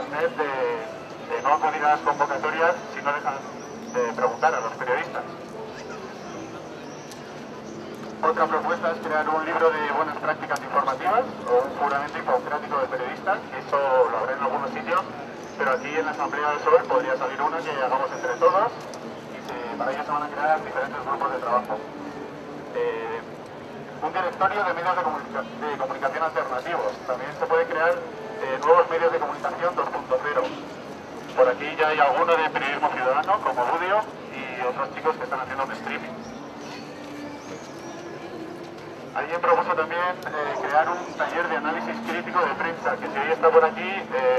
de no acudir a las convocatorias si no dejan de preguntar a los periodistas. Otra propuesta es crear un libro de buenas prácticas informativas o un juramento hipocrático de periodistas, que eso lo habrá en algunos sitios, pero aquí en la Asamblea del PSOE podría salir una que hagamos entre todos y para ello se van a crear diferentes grupos de trabajo. Un directorio de medios de comunicación alternativos. También se puede crear nuevos medios de comunicación 2.0. Por aquí ya hay alguno de periodismo ciudadano, como Budio, y otros chicos que están haciendo un streaming. Alguien propuso también crear un taller de análisis crítico de prensa, que si hoy está por aquí,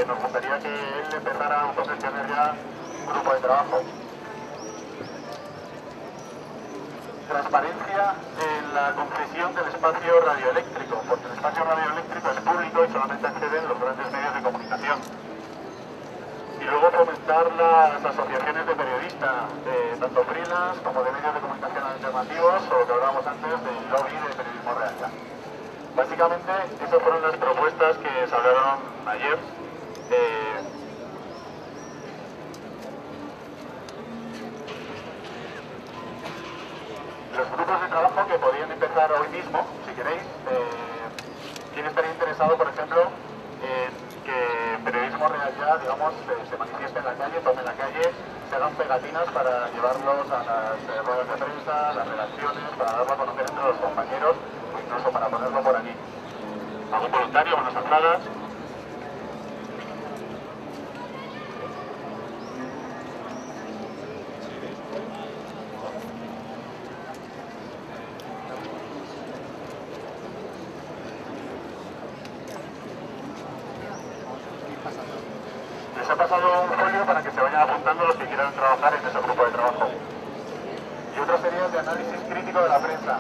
nos gustaría que él empezara a autogestionar ya un grupo de trabajo. Transparencia en la concesión del espacio radioeléctrico, porque el espacio radioeléctrico es público y solamente acceden los grandes medios de comunicación. Y luego fomentar las asociaciones de periodistas, tanto freelance como de medios de comunicación alternativos, o lo que hablábamos antes del lobby de periodismo real. Básicamente, esas fueron las propuestas que se hablaron ayer. Los grupos de trabajo que podrían empezar hoy mismo, si queréis. ¿Quién estaría interesado, por ejemplo, en que Periodismo Real Ya, digamos, se manifieste en la calle, tome la calle, se hagan pegatinas para llevarlos a las ruedas de prensa, a las redacciones, para darlo a conocer entre los compañeros, o incluso para ponerlo por aquí? ¿Algún voluntario, unas entradas? Les ha pasado un folio para que se vayan apuntando los que quieran trabajar en ese grupo de trabajo. Y otra sería de análisis crítico de la prensa.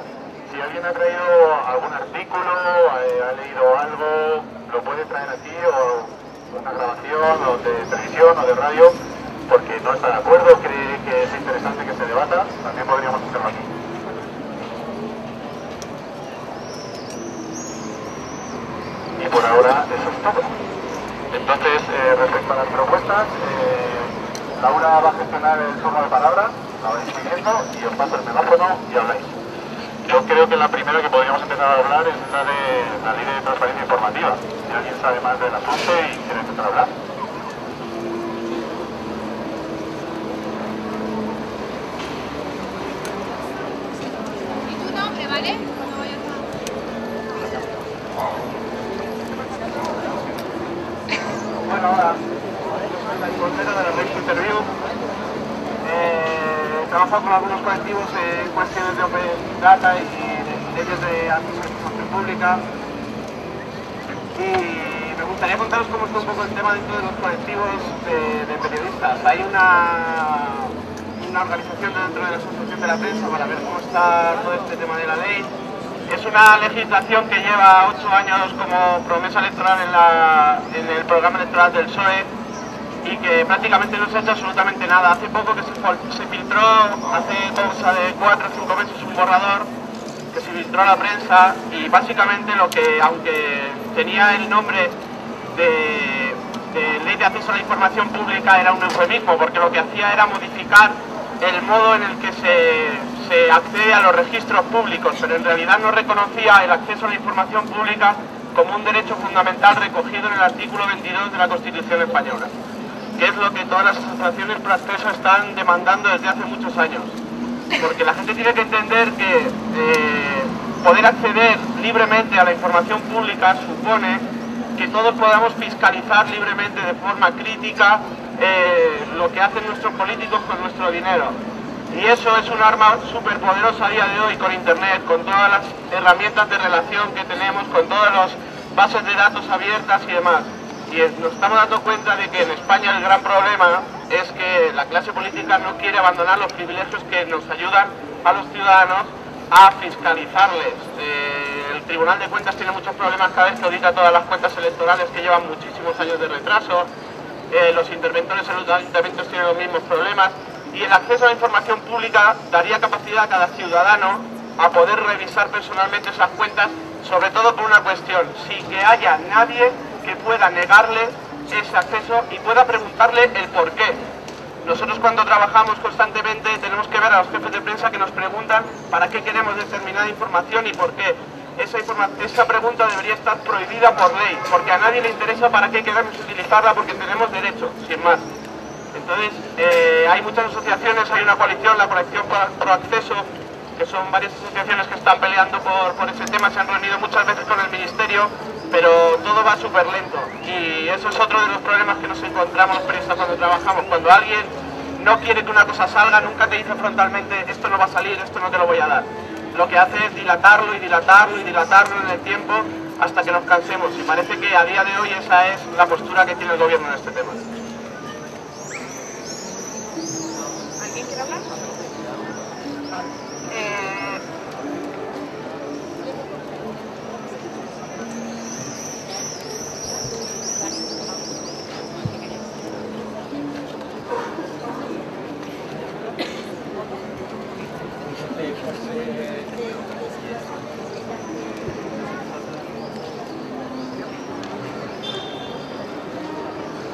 Si alguien ha traído algún artículo, ha leído algo, lo puede traer aquí, o una grabación, o de televisión, o de radio, porque no está de acuerdo, cree que es interesante que se debata, también podríamos hacerlo aquí. Y por ahora eso es todo. Entonces, respecto a las propuestas, Laura va a gestionar el turno de palabra, la vais pidiendo y os paso el megáfono y habláis. Yo creo que la primera que podríamos empezar a hablar es la de la ley de transparencia informativa. Si alguien sabe más del asunto y quiere empezar a hablar. ¿Y tu nombre, vale? Cuando vayas a... Bueno, hola. Yo soy la reportera de la Rex Interview. He trabajado con algunos colectivos en cuestiones de Open Data y leyes de acceso a la información pública. Y me gustaría contaros cómo está un poco el tema dentro de los colectivos de periodistas. Hay una organización dentro de la Asociación de la Prensa para ver cómo está todo este tema de la ley. Es una legislación que lleva 8 años como promesa electoral en el programa electoral del PSOE y que prácticamente no se ha hecho absolutamente nada. Hace poco que se filtró, hace cosa de 4 o 5 meses, un borrador que se filtró a la prensa y básicamente lo que, aunque tenía el nombre de Ley de Acceso a la Información Pública, era un eufemismo, porque lo que hacía era modificar el modo en el que se accede a los registros públicos, pero en realidad no reconocía el acceso a la información pública como un derecho fundamental recogido en el artículo 22 de la Constitución española, que es lo que todas las asociaciones pro acceso están demandando desde hace muchos años. Porque la gente tiene que entender que poder acceder libremente a la información pública supone que todos podamos fiscalizar libremente de forma crítica lo que hacen nuestros políticos con nuestro dinero. Y eso es un arma súper poderosa a día de hoy con Internet, con todas las herramientas de relación que tenemos, con todas las bases de datos abiertas y demás. Y nos estamos dando cuenta de que en España el gran problema es que la clase política no quiere abandonar los privilegios que nos ayudan a los ciudadanos a fiscalizarles. El Tribunal de Cuentas tiene muchos problemas cada vez que audita todas las cuentas electorales que llevan muchísimos años de retraso. Los interventores en los ayuntamientos tienen los mismos problemas. Y el acceso a la información pública daría capacidad a cada ciudadano a poder revisar personalmente esas cuentas, sobre todo por una cuestión, sin que haya nadie que pueda negarle ese acceso y pueda preguntarle el por qué. Nosotros cuando trabajamos constantemente tenemos que ver a los jefes de prensa que nos preguntan para qué queremos determinada información y por qué. Esa pregunta debería estar prohibida por ley, porque a nadie le interesa para qué queremos utilizarla, porque tenemos derecho, sin más. Entonces, hay muchas asociaciones, hay una coalición, la coalición Pro Acceso, que son varias asociaciones que están peleando por ese tema, se han reunido muchas veces con el Ministerio, pero todo va súper lento. Y eso es otro de los problemas que nos encontramos los periodistas cuando trabajamos. Cuando alguien no quiere que una cosa salga, nunca te dice frontalmente, esto no va a salir, esto no te lo voy a dar. Lo que hace es dilatarlo y dilatarlo y dilatarlo en el tiempo hasta que nos cansemos. Y parece que a día de hoy esa es la postura que tiene el gobierno en este tema. ¿Alguien quiere hablar?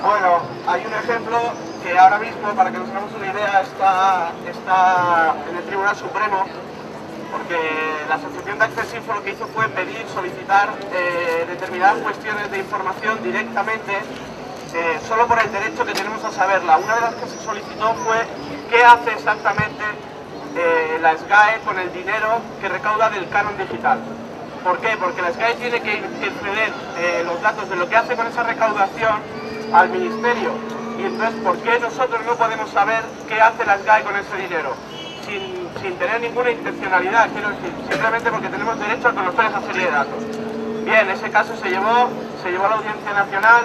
Bueno, hay un ejemplo que ahora mismo, para que nos hagamos una idea, está en el Tribunal Supremo, porque la Asociación de Access lo que hizo fue pedir, solicitar determinadas cuestiones de información directamente, solo por el derecho que tenemos a saberla. Una de las que se solicitó fue qué hace exactamente la SGAE con el dinero que recauda del canon digital. ¿Por qué? Porque la SGAE tiene que ceder los datos de lo que hace con esa recaudación al Ministerio. Y entonces, ¿por qué nosotros no podemos saber qué hace la SGAE con ese dinero? Sin tener ninguna intencionalidad, quiero decir, simplemente porque tenemos derecho a conocer esa serie de datos. Bien, ese caso se llevó a la Audiencia Nacional,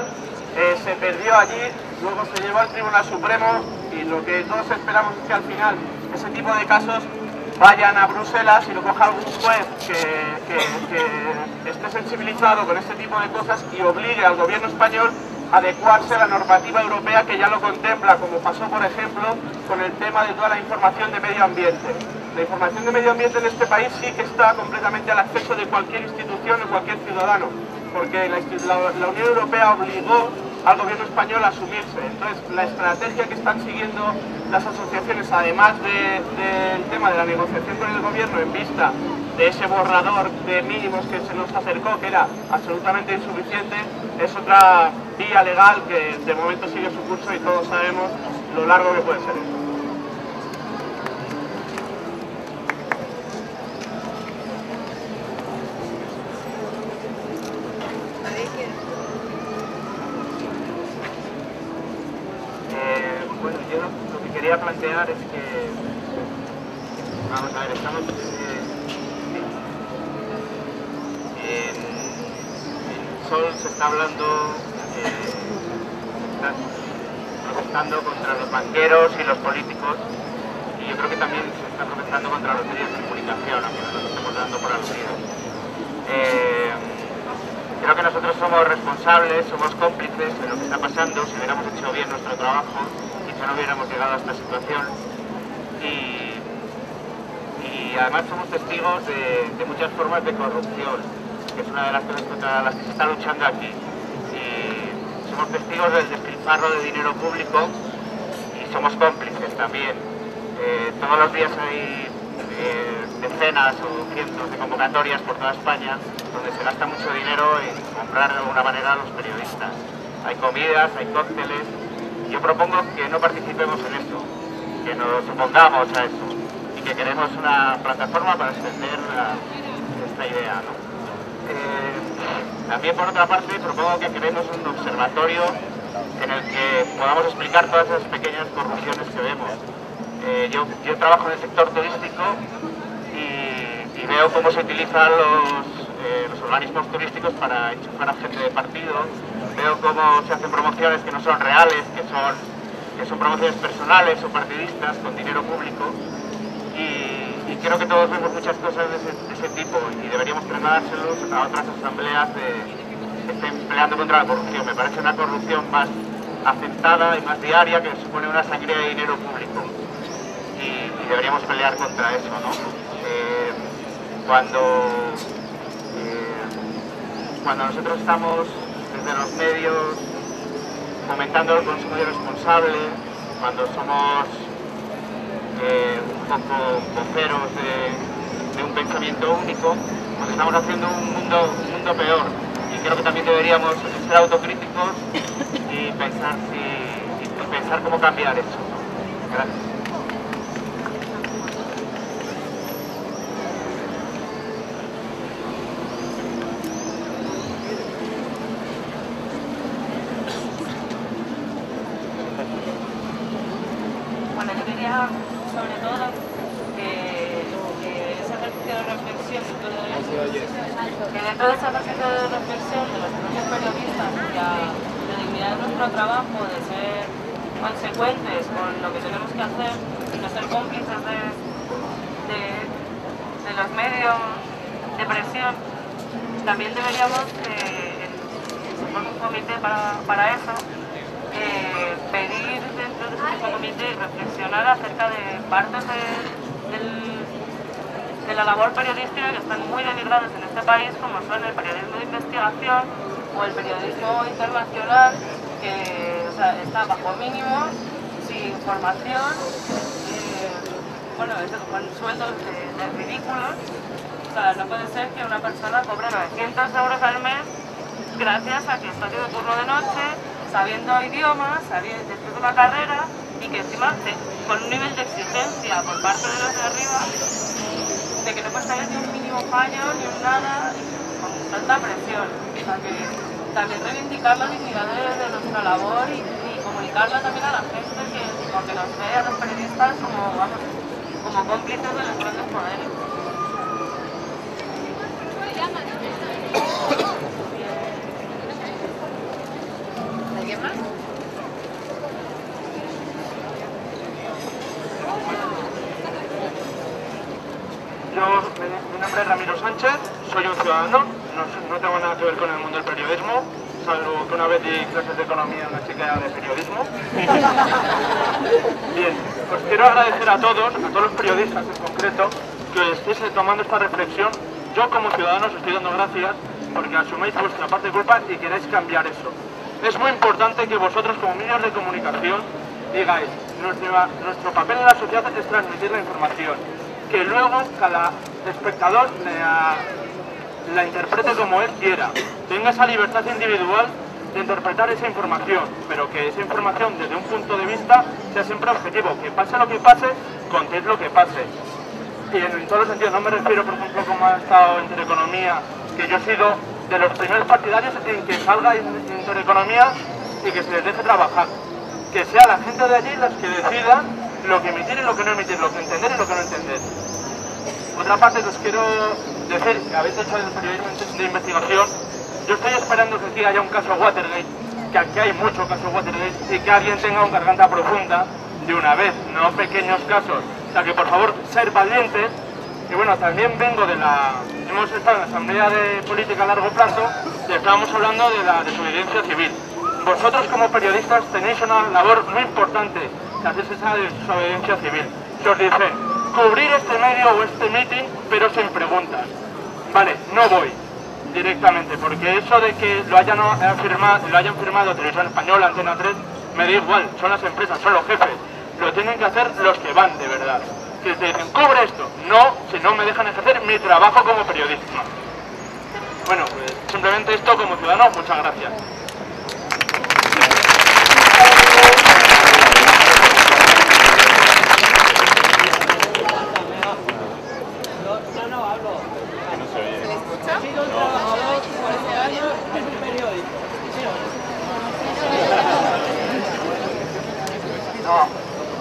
se perdió allí, luego se llevó al Tribunal Supremo y lo que todos esperamos es que al final ese tipo de casos vayan a Bruselas y lo coja algún juez que esté sensibilizado con este tipo de cosas y obligue al gobierno español a adecuarse a la normativa europea que ya lo contempla, como pasó por ejemplo con el tema de toda la información de medio ambiente. La información de medio ambiente en este país sí que está completamente al acceso de cualquier institución o cualquier ciudadano, porque la Unión Europea obligó al gobierno español a asumirse. Entonces, la estrategia que están siguiendo las asociaciones, además del tema de la negociación con el gobierno en vista de ese borrador de mínimos que se nos acercó, que era absolutamente insuficiente, es otra vía legal que de momento sigue su curso y todos sabemos lo largo que puede ser eso. Bueno, yo lo que quería plantear es que, vamos a ver, estamos en Sol se está hablando, están protestando contra los banqueros y los políticos, y yo creo que también se está protestando contra los medios de comunicación, aunque no nos estemos dando por aludidos. Creo que nosotros somos responsables, somos cómplices de lo que está pasando. Si hubiéramos hecho bien nuestro trabajo, quizá no hubiéramos llegado a esta situación. Y además somos testigos de muchas formas de corrupción, que es una de las cosas contra las que se está luchando aquí. Y somos testigos del despilfarro de dinero público y somos cómplices también. Todos los días hay decenas o cientos de convocatorias por toda España donde se gasta mucho dinero en comprar de alguna manera a los periodistas. Hay comidas, hay cócteles. Yo propongo que no participemos en eso, que nos opongamos a eso y que queremos una plataforma para extender esta idea, ¿no? También por otra parte propongo que creemos un observatorio en el que podamos explicar todas esas pequeñas corrupciones que vemos. Yo trabajo en el sector turístico y veo cómo se utilizan los organismos turísticos para enchufar a gente de partido. Veo cómo se hacen promociones que no son reales, que son promociones personales o partidistas con dinero público. Y creo que todos vemos muchas cosas de ese tipo y deberíamos trasladárselos a otras asambleas que estén peleando contra la corrupción. Me parece una corrupción más aceptada y más diaria que supone una sangría de dinero público. Y deberíamos pelear contra eso, ¿no? Cuando nosotros estamos desde los medios fomentando el consumo irresponsable, cuando somos un poco voceros de un pensamiento único, pues estamos haciendo un mundo peor. Y creo que también deberíamos ser autocríticos y pensar cómo cambiar eso. Gracias. Bueno, yo quería, sobre todo, que ese ejercicio de reflexión que dentro de ese ejercicio de reflexión de los propios periodistas y la dignidad de nuestro trabajo, de ser consecuentes con lo que tenemos que hacer y no ser cómplices de los medios de presión, también deberíamos, se forma un comité para eso, pedir dentro de ese comité reflexionar acerca de partes de la labor periodística que están muy denigradas en este país, como son el periodismo de investigación o el periodismo internacional, que está bajo mínimos, sin formación, bueno, con sueldos de ridículos. O sea, no puede ser que una persona cobre 900 euros al mes gracias a que está haciendo turno de noche, sabiendo idiomas, después de una carrera, y que encima con un nivel de exigencia por parte de los de arriba, de que no puedes tener ni un mínimo fallo, ni un nada, con tanta presión. O sea, que también reivindicar la dignidad de nuestra labor y comunicarla también a la gente, porque nos ve a los periodistas como cómplices de los grandes poderes. ¿Alguien más? Mi nombre es Ramiro Sánchez, soy un ciudadano, no tengo nada que ver con el mundo del periodismo, salvo que una vez di clases de economía a una chica de periodismo. Bien, os quiero agradecer a todos los periodistas en concreto, que estéis tomando esta reflexión. Yo como ciudadano os estoy dando gracias porque asuméis vuestra parte de culpa y queréis cambiar eso. Es muy importante que vosotros como medios de comunicación digáis, nuestro papel en la sociedad es transmitir la información, que luego cada espectador la interprete como él quiera, tenga esa libertad individual de interpretar esa información, pero que esa información desde un punto de vista sea siempre objetivo, que pase lo que pase, contéis lo que pase. Y en todos los sentidos, no me refiero, por ejemplo, como ha estado Intereconomía, que yo he sido de los primeros partidarios en que salga Intereconomía y que se les deje trabajar. Que sea la gente de allí las que decida lo que emitir y lo que no emitir, lo que entender y lo que no entender. Otra parte que os quiero decir, que habéis hecho el periodismo de investigación, yo estoy esperando que aquí haya un caso Watergate, que aquí hay mucho caso Watergate, y que alguien tenga una garganta profunda de una vez, no pequeños casos. O sea que por favor, ser valientes. Y bueno, también vengo hemos estado en la Asamblea de Política a Largo Plazo y estábamos hablando de la desobediencia civil. Vosotros como periodistas tenéis una labor muy importante, que hacer esa desobediencia civil. Que os dicen, cubrir este medio o este meeting, pero sin preguntas. Vale, no voy directamente, porque eso de que lo hayan firmado Televisión Española, Antena 3, me da igual, son las empresas, son los jefes. Lo tienen que hacer los que van de verdad. Que te dicen, cubre esto. No, si no me dejan ejercer mi trabajo como periodista. Bueno, pues simplemente esto como ciudadano, muchas gracias.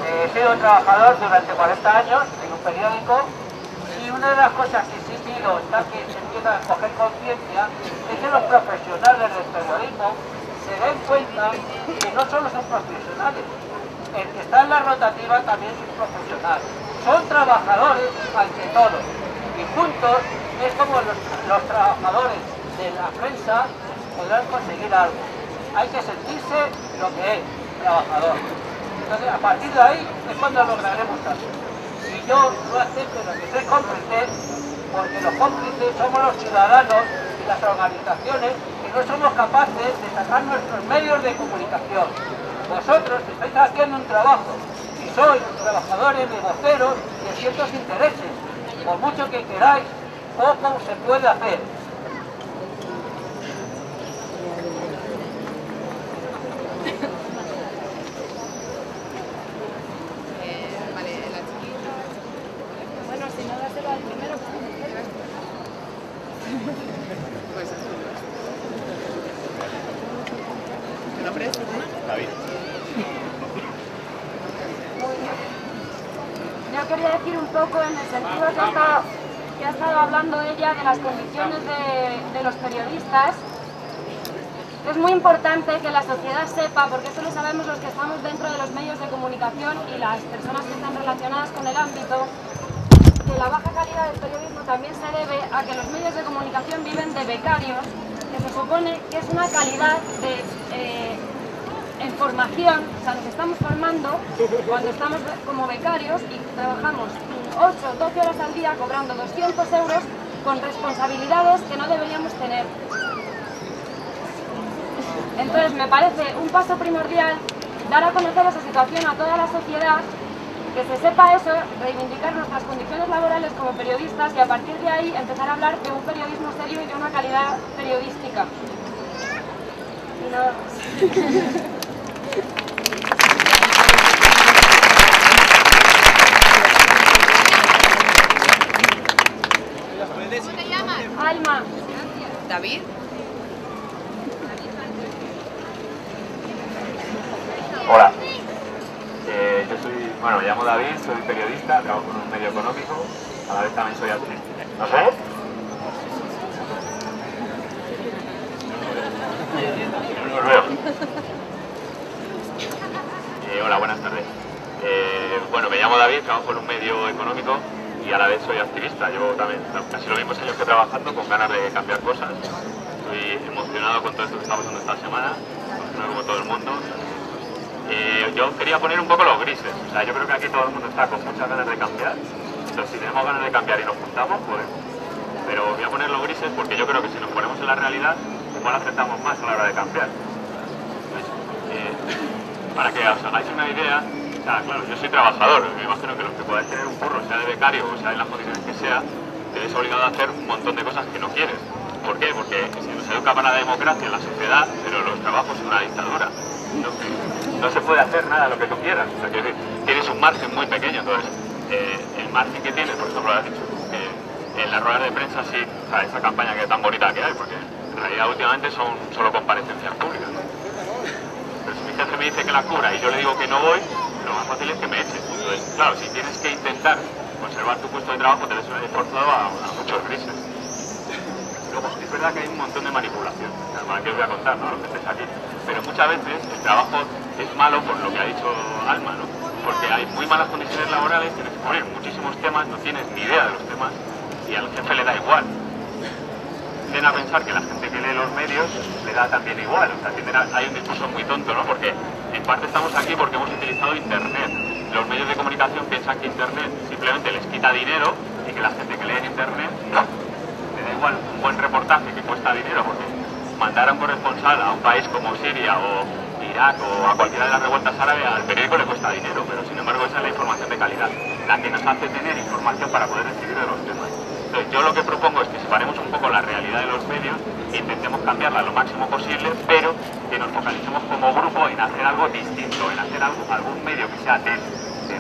He sido trabajador durante 40 años en un periódico y una de las cosas que sí pido está que se empieza a coger conciencia es que los profesionales del periodismo se den cuenta que no solo son profesionales, el que está en la rotativa también es un profesional, son trabajadores ante todo y juntos es como los trabajadores de la prensa podrán conseguir algo. Hay que sentirse lo que es trabajador. Entonces, a partir de ahí es cuando lograremos algo. Y yo no acepto lo que soy cómplice, porque los cómplices somos los ciudadanos y las organizaciones que no somos capaces de sacar nuestros medios de comunicación. Vosotros estáis haciendo un trabajo y sois trabajadores de voceros de ciertos intereses. Por mucho que queráis, poco se puede hacer. Vale, la chiquita. Bueno, si no, dáselo al primero. Pues ¿tu nombre es? David. Yo quería decir un poco en el sentido que ha estado hablando ella de las condiciones de los periodistas. Es muy importante que la sociedad sepa, porque eso lo sabemos los que estamos dentro de los medios de comunicación y las personas que están relacionadas con el ámbito, que la baja calidad del periodismo también se debe a que los medios de comunicación viven de becarios, que se supone que es una calidad en formación. O sea, nos estamos formando cuando estamos como becarios y trabajamos 8 o 12 horas al día cobrando 200 euros con responsabilidades que no deberíamos tener. Entonces me parece un paso primordial dar a conocer esa situación a toda la sociedad, que se sepa eso, reivindicar nuestras condiciones laborales como periodistas y a partir de ahí empezar a hablar de un periodismo serio y de una calidad periodística. Y nada más. ¿Cómo te llamas? Alma. David. Hola. Yo soy, bueno, me llamo David, soy periodista, trabajo en un medio económico, a la vez también soy activista. ¿No sé? No os veo. Hola, buenas tardes. Bueno, me llamo David, trabajo en un medio económico y a la vez soy activista. Llevo también casi los mismos años que trabajando, con ganas de cambiar cosas. Estoy emocionado con todo esto que está pasando esta semana, emocionado como todo el mundo. Yo quería poner un poco los grises. O sea, yo creo que aquí todo el mundo está con muchas ganas de cambiar. Entonces, si tenemos ganas de cambiar y nos juntamos, podemos. Pero voy a poner los grises porque yo creo que si nos ponemos en la realidad, igual aceptamos más a la hora de cambiar. Pues, para que os hagáis una idea, o sea, claro, yo soy trabajador. Me imagino que los que podáis tener un curro, sea de becario o sea en las condiciones que sea, te ves obligado a hacer un montón de cosas que no quieres. ¿Por qué? Porque se nos educa para la democracia en la sociedad, pero los trabajos son una dictadura. No se puede hacer nada lo que tú quieras. O sea, que tienes un margen muy pequeño. Entonces, el margen que tienes, por ejemplo, has dicho, en las ruedas de prensa sí, o sea, esa campaña que es tan bonita que hay, porque en realidad últimamente son solo comparecencias públicas, ¿no? Pero si mi jefe me dice que la cubra y yo le digo que no voy, lo más fácil es que me echen. Entonces, claro, si tienes que intentar conservar tu puesto de trabajo, te ves forzado a muchos grises. Luego, es verdad que hay un montón de manipulación, que os voy a contar, ¿no? Los que estéis aquí. Pero muchas veces el trabajo es malo por lo que ha dicho Alma, ¿no? Porque hay muy malas condiciones laborales, tienes que poner muchísimos temas, no tienes ni idea de los temas y al jefe le da igual. Tienden a pensar que la gente que lee los medios le da también igual, o sea, hay un discurso muy tonto, ¿no? Porque en parte estamos aquí porque hemos utilizado Internet. Los medios de comunicación piensan que Internet simplemente les quita dinero y que la gente que lee en Internet le da igual un buen reportaje que cuesta dinero, porque mandar a un corresponsal a un país como Siria o Irak o a cualquiera de las revueltas árabes, al periódico le cuesta dinero, pero sin embargo esa es la información de calidad, la que nos hace tener información para poder decidir de los temas. Entonces yo lo que propongo es que separemos un poco la realidad de los medios e intentemos cambiarla lo máximo posible, pero que nos focalicemos como grupo en hacer algo distinto, en hacer algún medio que sea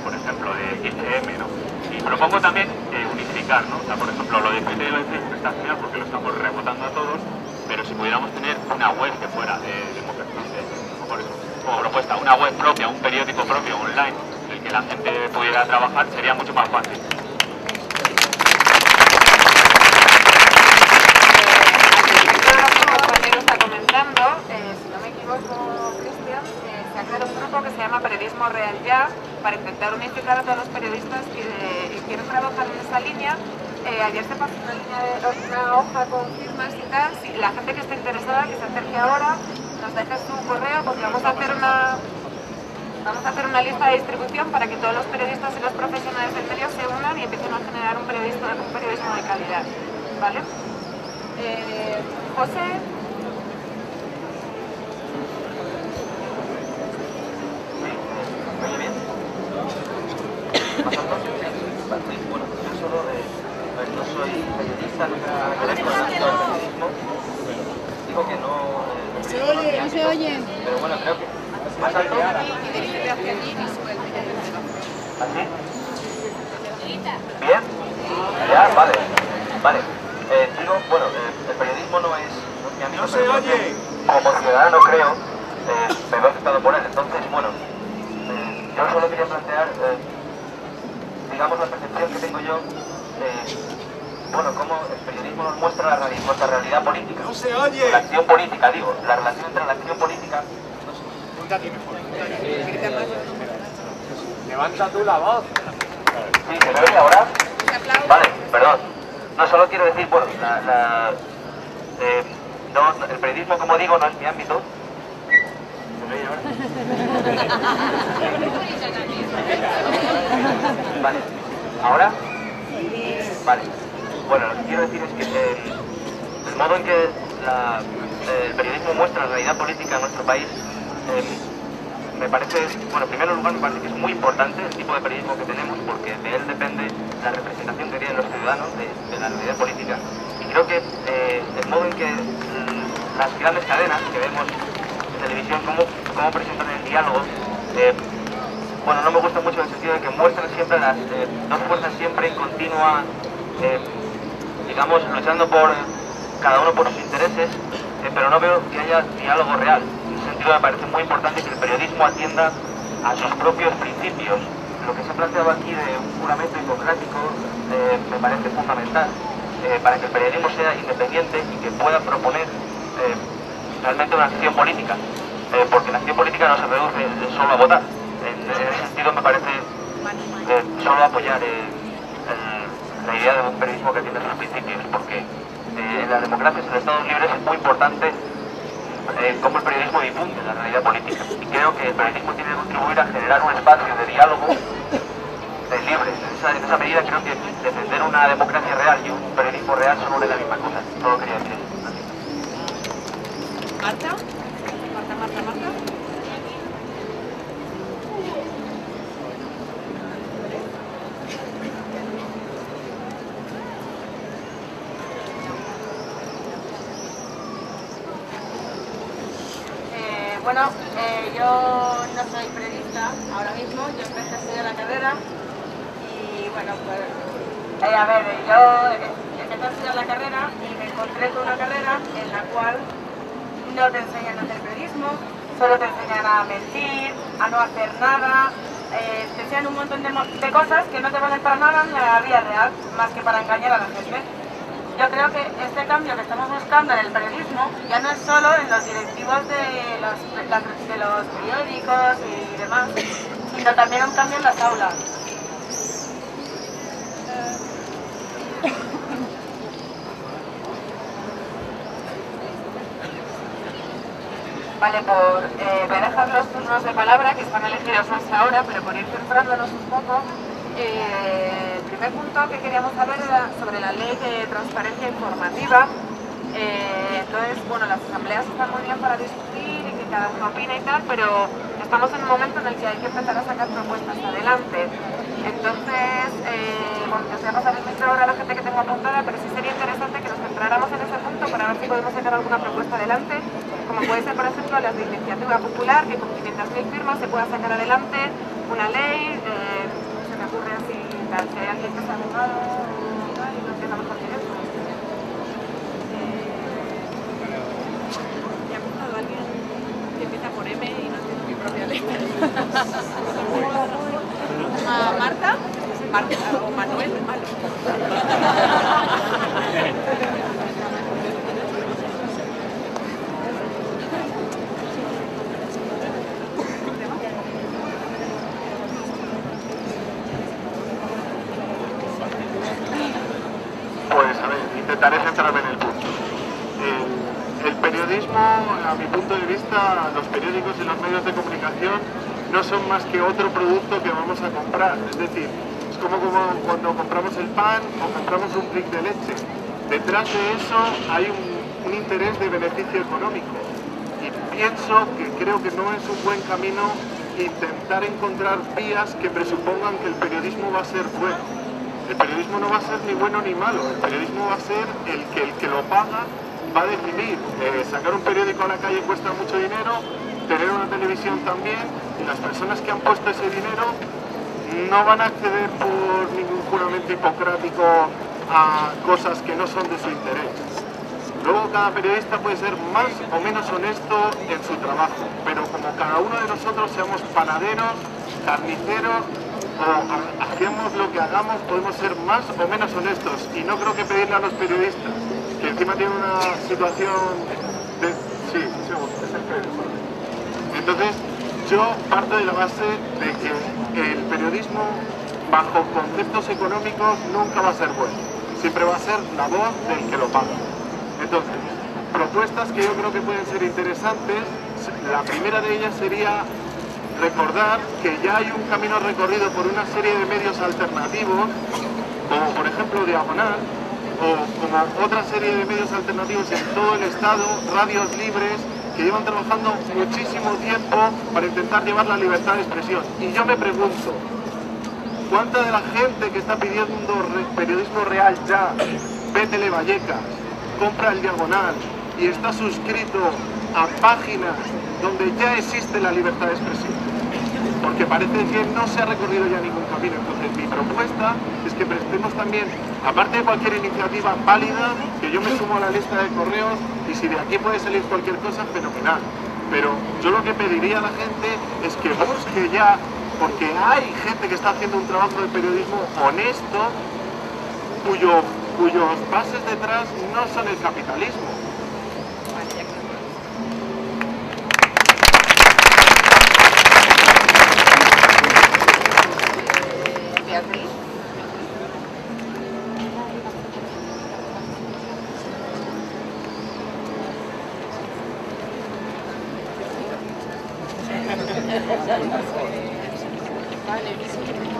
por ejemplo, de XM, ¿no? Y propongo también unificar, ¿no? O sea, por ejemplo, lo de Twitter y lo de Facebook está genial porque lo estamos rebotando a todos, pero si pudiéramos tener una web que fuera como propuesta, una web propia, un periódico propio online, en el que la gente pudiera trabajar, sería mucho más fácil. Como el compañero está comentando, si no me equivoco, Cristian, se ha creado un grupo que se llama Periodismo Real Ya para intentar unificar a todos los periodistas que quieren trabajar en esa línea. Ayer se pasó una hoja con firmas y tal. Si la gente que esté interesada, que se acerque ahora, nos deje su correo porque vamos a hacer una lista de distribución para que todos los periodistas y los profesionales del medio se unan y empiecen a generar un periodismo de calidad, ¿vale? José, periodista no agradezco el periodismo. Digo que no... No se oye. Pero bueno, creo que... ¿Más alto? ¿Así? ¿Bien? Ya, vale. Vale. Digo, bueno, el periodismo no es... No se oye. Como ciudadano creo, me veo afectado por él. Entonces, bueno, yo solo quería plantear, digamos, la percepción que tengo yo, bueno, cómo el periodismo nos muestra nuestra realidad política. No se oye. La acción política, digo, la relación entre la acción política... Levanta tú la voz. Sí, ¿se me oye ahora? Vale, perdón. No, solo quiero decir, bueno, no, el periodismo, como digo, no es mi ámbito. ¿Se me oye ahora? Vale. ¿Ahora? Vale. Bueno, lo que quiero decir es que el modo en que el periodismo muestra la realidad política en nuestro país me parece, bueno, en primer lugar me parece que es muy importante el tipo de periodismo que tenemos, porque de él depende la representación que tienen los ciudadanos de la realidad política. Y creo que el modo en que las grandes cadenas que vemos en televisión, cómo presentan el diálogo, bueno, no me gusta mucho en el sentido de que muestran siempre las dos fuerzas siempre en continua, digamos, luchando por cada uno por sus intereses, pero no veo que haya diálogo real. En ese sentido me parece muy importante que el periodismo atienda a sus propios principios. Lo que se ha planteado aquí de un juramento hipocrático me parece fundamental para que el periodismo sea independiente y que pueda proponer realmente una acción política, porque la acción política no se reduce solo a votar. En ese sentido me parece solo apoyar la idea de un periodismo que tiene sus principios, porque en las democracias, en Estados libres, es muy importante cómo el periodismo difunde la realidad política. Y creo que el periodismo tiene que contribuir a generar un espacio de diálogo libre. En esa medida creo que defender una democracia real y un periodismo real son una de las mismas cosas. Solo quería decir eso. Marta. Bueno, yo no soy periodista ahora mismo, yo empecé a estudiar la carrera y bueno, pues a ver, yo empecé a estudiar la carrera y me encontré con una carrera en la cual no te enseñan a hacer periodismo, solo te enseñan a mentir, a no hacer nada, te enseñan un montón de cosas que no te valen para nada en la vida real, más que para engañar a la gente. Yo creo que este cambio que estamos buscando en el periodismo ya no es solo en los directivos de los periódicos y demás, sino también un cambio en las aulas. Vale, voy a dejar los turnos de palabra que están elegidos hasta ahora, pero por ir centrándonos un poco. El primer punto que queríamos saber era sobre la ley de transparencia informativa. Entonces, bueno, las asambleas están muy bien para discutir y que cada uno opine y tal, pero estamos en un momento en el que hay que empezar a sacar propuestas adelante. Entonces, bueno, yo os voy a pasar el micro ahora a la gente que tengo apuntada, pero sí sería interesante que nos centráramos en ese punto para ver si podemos sacar alguna propuesta adelante, como puede ser, por ejemplo, la de iniciativa popular, que con 500.000 firmas se pueda sacar adelante una ley. Me ocurre así, tal, si hay alguien que es abogado y no entiendo mejor que eso. Me ha apuntado alguien que empieza por M y no entiendo mi propia letra. ¿Marta? Marta o Manuel, malo. Pues a ver, intentaré centrarme en el punto. El periodismo, a mi punto de vista, los periódicos y los medios de comunicación no son más que otro producto que vamos a comprar. Es decir, es como cuando compramos el pan o compramos un brick de leche. Detrás de eso hay un interés de beneficio económico. Y pienso que creo que no es un buen camino intentar encontrar vías que presupongan que el periodismo va a ser bueno. el periodismo no va a ser ni bueno ni malo, el periodismo va a ser el que lo paga va a definir. Sacar un periódico a la calle cuesta mucho dinero, tener una televisión también, y las personas que han puesto ese dinero no van a acceder por ningún juramento hipocrático a cosas que no son de su interés. Luego cada periodista puede ser más o menos honesto en su trabajo, pero como cada uno de nosotros seamos panaderos, carniceros o hacemos lo que hagamos, podemos ser más o menos honestos, y no creo que pedirle a los periodistas, que encima tienen una situación de... Sí, es el periodismo. Entonces, yo parto de la base de que el periodismo, bajo conceptos económicos, nunca va a ser bueno. Siempre va a ser la voz del que lo paga. Entonces, propuestas que yo creo que pueden ser interesantes, la primera de ellas sería recordar que ya hay un camino recorrido por una serie de medios alternativos, como por ejemplo Diagonal, o como otra serie de medios alternativos en todo el estado, radios libres, que llevan trabajando muchísimo tiempo para intentar llevar la libertad de expresión. Y yo me pregunto, ¿cuánta de la gente que está pidiendo periodismo real ya ve Televallecas, compra el Diagonal y está suscrito a páginas donde ya existe la libertad de expresión? Porque parece que no se ha recorrido ya ningún camino. Entonces mi propuesta es que prestemos también, aparte de cualquier iniciativa válida, que yo me sumo a la lista de correos, y si de aquí puede salir cualquier cosa, fenomenal. Pero yo lo que pediría a la gente es que busque ya, porque hay gente que está haciendo un trabajo de periodismo honesto, cuyos bases detrás no son el capitalismo.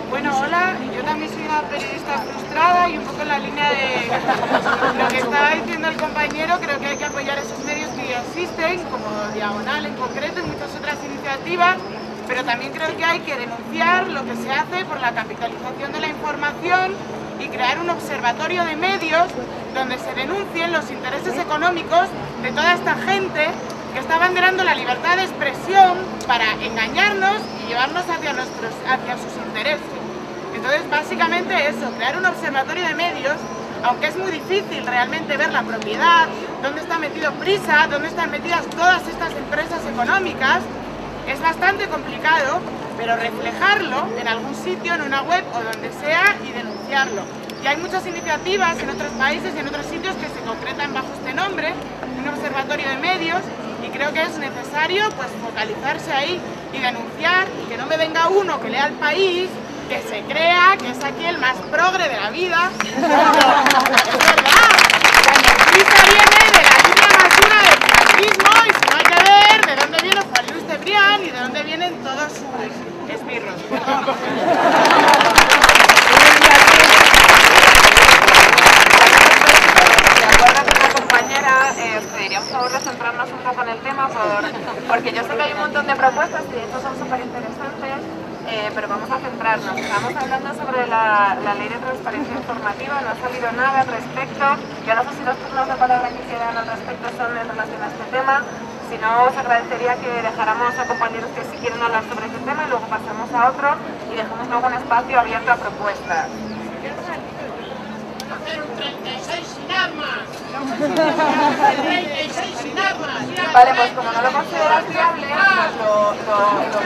Bueno, hola, yo también soy una periodista frustrada y un poco en la línea de lo que estaba diciendo el compañero. Creo que hay que apoyar esos medios que ya existen, como Diagonal en concreto y muchas otras iniciativas, pero también creo que hay que denunciar lo que se hace por la capitalización de la información y crear un observatorio de medios donde se denuncien los intereses económicos de toda esta gente que está abanderando la libertad de expresión para engañarnos y llevarnos hacia sus intereses. Entonces, básicamente eso, crear un observatorio de medios, aunque es muy difícil realmente ver la propiedad, dónde está metido Prisa, dónde están metidas todas estas empresas económicas, es bastante complicado, pero reflejarlo en algún sitio, en una web o donde sea, y denunciarlo. Y hay muchas iniciativas en otros países y en otros sitios que se concretan bajo este nombre, un observatorio de medios, y creo que es necesario pues focalizarse ahí y denunciar, y que no me venga uno que lea El País, que se crea que es aquí el más progre de la vida. Es verdad, Prisa viene de la línea más dura del franquismo, y si no hay que ver de dónde viene Juan Luis Cebrián y de dónde vienen todos sus esbirros. Os pediría por favor de centrarnos un poco en el tema, porque yo sé que hay un montón de propuestas y de hecho son súper interesantes, pero vamos a centrarnos. Estamos hablando sobre la ley de transparencia informativa, no ha salido nada al respecto. Yo no sé si los turnos de palabra que quedan al respecto son en relación a este tema. Si no, os agradecería que dejáramos a compañeros que si quieren hablar sobre este tema y luego pasamos a otro y dejemos luego un espacio abierto a propuestas. Vale, pues como no lo consideras viable, pues lo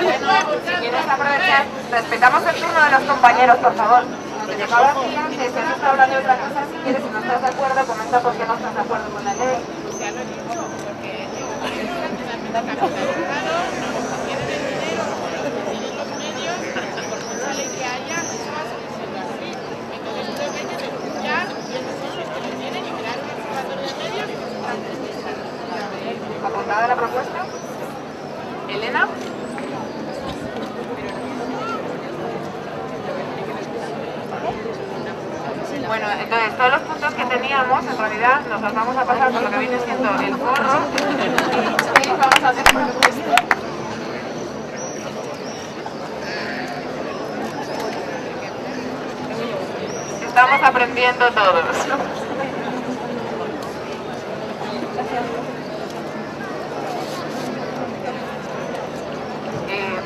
bueno, si quieres aprovechar, respetamos el turno de los compañeros, por favor. Como te llegaba aquí antes, si has estado hablando de otra cosa, si quieres, si no estás de acuerdo, comenta por qué no estás de acuerdo con la ley. Ya lo he dicho, porque la capitalizado, no tienen el dinero, no tienen los medios, por mucha ley que haya, eso va a seguir siendo así. Entonces creo que hay que denunciar quiénes son los que lo tienen y crear un observatorio de medios y que se puedan denunciar. ¿Apuntada la propuesta? ¿Elena? Bueno, entonces todos los puntos que teníamos en realidad nos los vamos a pasar por lo que viene siendo el forro y vamos a hacer propuestas. estamos aprendiendo todos.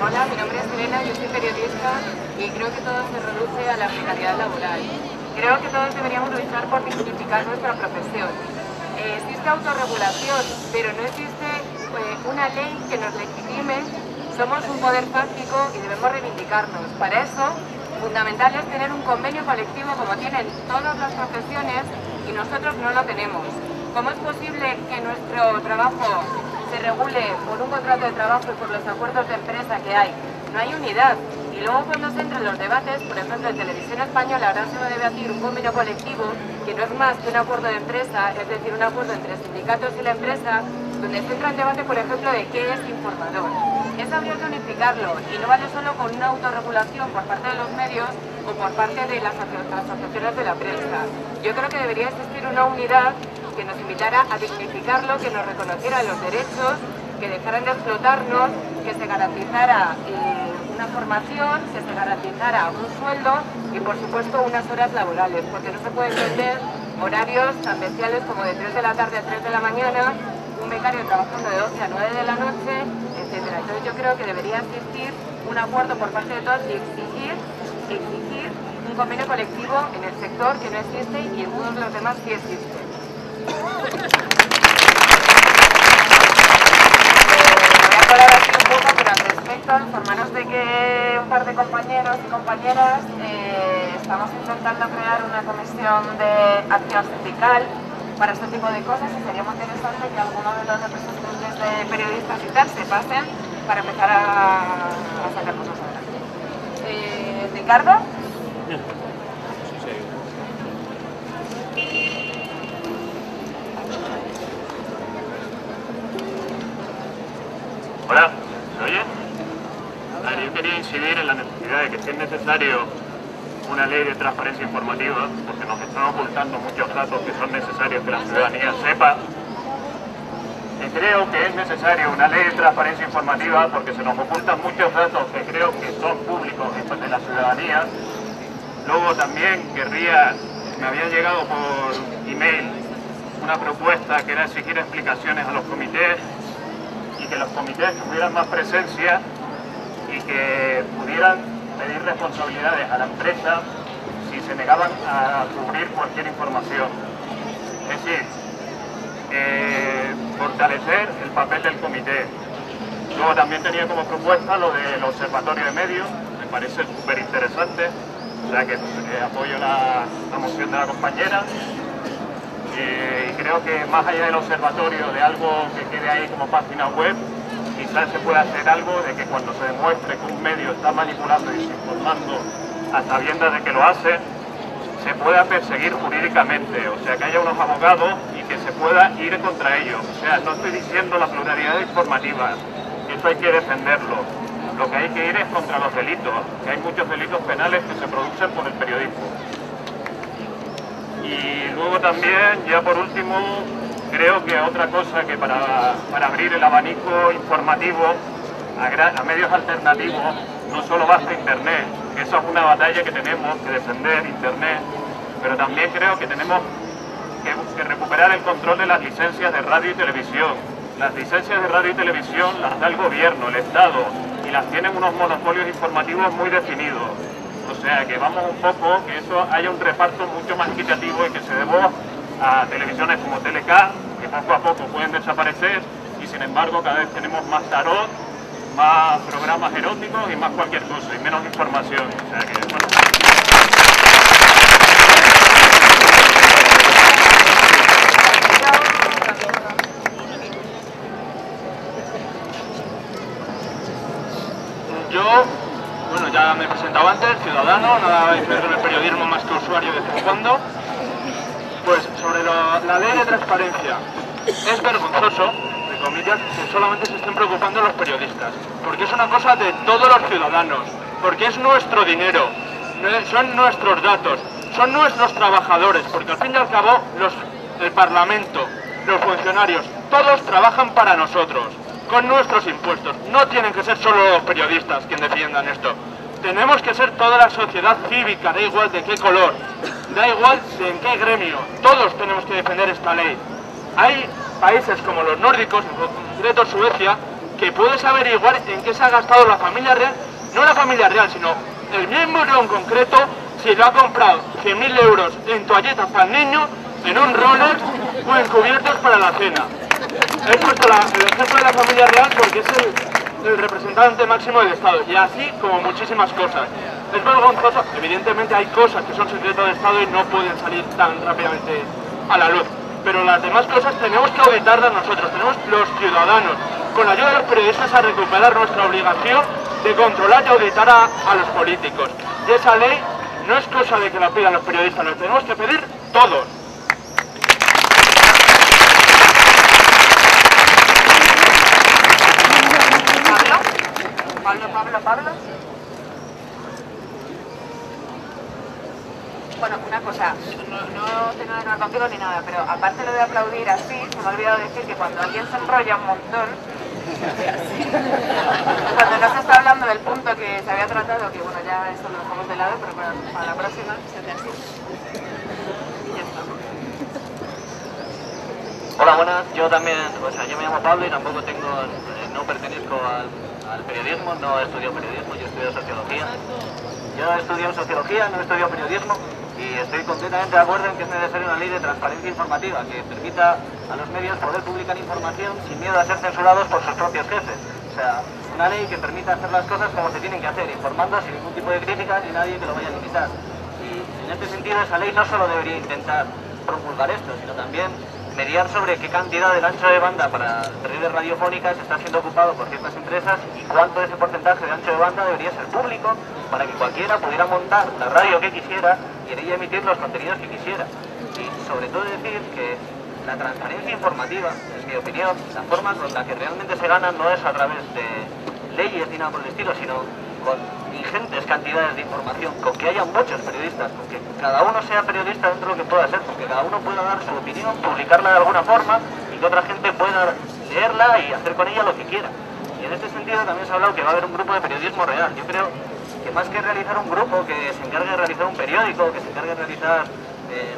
Hola, mi nombre es Elena, yo soy periodista y creo que todo se reduce a la precariedad laboral. Creo que todos deberíamos luchar por dignificar nuestra profesión. Existe autorregulación, pero no existe una ley que nos legitime. Somos un poder fáctico y debemos reivindicarnos. Para eso, fundamental es tener un convenio colectivo como tienen todas las profesiones y nosotros no lo tenemos. ¿Cómo es posible que nuestro trabajo se regule por un contrato de trabajo y por los acuerdos de empresa que hay? No hay unidad. Y luego cuando se entran los debates, por ejemplo en Televisión Española ahora se va a debatir un convenio colectivo que no es más que un acuerdo de empresa, es decir, un acuerdo entre sindicatos y la empresa, donde se entra en debate, por ejemplo, de qué es informador. Eso habría que unificarlo y no vale solo con una autorregulación por parte de los medios o por parte de las asociaciones de la prensa. Yo creo que debería existir una unidad que nos invitara a dignificarlo, que nos reconociera los derechos, que dejaran de explotarnos, que se garantizara una formación, que se garantizara un sueldo y por supuesto unas horas laborales, porque no se pueden tener horarios tan bestiales como de 3 de la tarde a 3 de la mañana, un becario trabajando de 12 a 9 de la noche, etc. Entonces yo creo que debería existir un acuerdo por parte de todos y exigir un convenio colectivo en el sector que no existe y en todos los demás sí existe. Voy a hablar aquí un poco, pero al respecto, informaros de que un par de compañeros y compañeras estamos intentando crear una comisión de acción sindical para este tipo de cosas y sería muy interesante que alguno de los representantes de periodistas y tal se pasen para empezar a sacar cosas adelante. ¿Ricardo? Hola, ¿se oye? A ver, yo quería incidir en la necesidad de que si es necesario una ley de transparencia informativa, porque nos están ocultando muchos datos que son necesarios que la ciudadanía sepa. Y creo que es necesario una ley de transparencia informativa porque se nos ocultan muchos datos que creo que son públicos de la ciudadanía. Luego también me había llegado por email una propuesta que era exigir explicaciones a los comités y que los comités tuvieran más presencia y que pudieran pedir responsabilidades a la empresa si se negaban a cubrir cualquier información. Es decir, fortalecer el papel del comité. Luego también tenía como propuesta lo del observatorio de medios, me parece súper interesante, o sea que apoyo la moción de la compañera. Y creo que más allá del observatorio, de algo que quede ahí como página web, quizás se pueda hacer algo de que cuando se demuestre que un medio está manipulando y desinformando a sabiendas de que lo hace, se pueda perseguir jurídicamente, o sea que haya unos abogados y que se pueda ir contra ellos. O sea, no estoy diciendo la pluralidad informativa, eso hay que defenderlo. Lo que hay que ir es contra los delitos, que hay muchos delitos penales que se producen por el periodismo. Y luego también, ya por último, creo que otra cosa que para abrir el abanico informativo a medios alternativos no solo basta Internet, que eso es una batalla que tenemos que defender, Internet, pero también creo que tenemos que recuperar el control de las licencias de radio y televisión. Las licencias de radio y televisión las da el gobierno, el Estado, y las tienen unos monopolios informativos muy definidos. O sea que vamos un poco, que eso haya un reparto mucho más equitativo y que se dé voz a televisiones como TLK, que poco a poco pueden desaparecer y sin embargo cada vez tenemos más tarot, más programas eróticos y más cualquier cosa y menos información. O sea que, bueno. Yo, bueno, ya me he presentado antes, ciudadano, nada de hacer el periodismo más que usuario de vez en cuando. Pues sobre la ley de transparencia, es vergonzoso, entre comillas, que solamente se estén preocupando los periodistas, porque es una cosa de todos los ciudadanos, porque es nuestro dinero, son nuestros datos, son nuestros trabajadores, porque al fin y al cabo el Parlamento, los funcionarios, todos trabajan para nosotros, con nuestros impuestos. No tienen que ser solo los periodistas quienes defiendan esto. Tenemos que ser toda la sociedad cívica, da igual de qué color, da igual de en qué gremio, todos tenemos que defender esta ley. Hay países como los nórdicos, en concreto Suecia, que puedes averiguar en qué se ha gastado la familia real, no la familia real, sino el miembro en concreto, si lo ha comprado 100.000 euros en toallitas para el niño, en un Rolex o en cubiertos para la cena. He puesto el ejemplo de la familia real porque es el representante máximo del Estado, y así como muchísimas cosas. Es vergonzoso, evidentemente hay cosas que son secretos de Estado y no pueden salir tan rápidamente a la luz, pero las demás cosas tenemos que auditarlas nosotros, tenemos los ciudadanos, con la ayuda de los periodistas, a recuperar nuestra obligación de controlar y auditar a los políticos. Y esa ley no es cosa de que la pidan los periodistas, lo tenemos que pedir todos. Pablo. Bueno, una cosa, no tengo nada contigo ni nada, pero aparte lo de aplaudir así, se me ha olvidado decir que cuando alguien se enrolla un montón, cuando no se está hablando del punto que se había tratado, que bueno, ya eso lo dejamos de lado, pero para la próxima se hace así. Y ya está. Hola, buenas. Yo también, yo me llamo Pablo y tampoco no pertenezco al periodismo, no estudio periodismo, yo estudio sociología. Yo estudio sociología, no estudio periodismo, y estoy completamente de acuerdo en que es necesaria una ley de transparencia informativa que permita a los medios poder publicar información sin miedo a ser censurados por sus propios jefes. O sea, una ley que permita hacer las cosas como se tienen que hacer, informando sin ningún tipo de crítica ni nadie que lo vaya a limitar. Y en este sentido, esa ley no solo debería intentar promulgar esto, sino también mediar sobre qué cantidad del ancho de banda para redes radiofónicas está siendo ocupado por ciertas empresas y cuánto de ese porcentaje de ancho de banda debería ser público para que cualquiera pudiera montar la radio que quisiera y en ella emitir los contenidos que quisiera. Y sobre todo decir que la transparencia informativa, en mi opinión, la forma con la que realmente se gana no es a través de leyes ni nada por el estilo, sino con ingentes cantidades de información, con que haya muchos periodistas, con que cada uno sea periodista dentro de lo que pueda ser, con que cada uno pueda dar su opinión, publicarla de alguna forma y que otra gente pueda leerla y hacer con ella lo que quiera. Y en este sentido también se ha hablado que va a haber un grupo de periodismo real. Yo creo que más que realizar un grupo que se encargue de realizar un periódico, que se encargue de realizar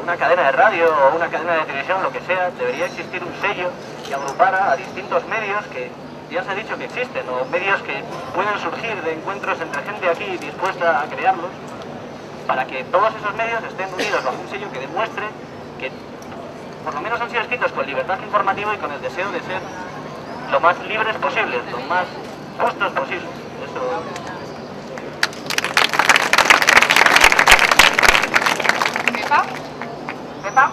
una cadena de radio o una cadena de televisión, lo que sea, debería existir un sello que agrupara a distintos medios que ya se ha dicho que existen, o medios que pueden surgir de encuentros entre gente aquí dispuesta a crearlos, para que todos esos medios estén unidos bajo un sello que demuestre que por lo menos han sido escritos con libertad informativa y con el deseo de ser lo más libres posibles, lo más justos posibles. ¿Pepa?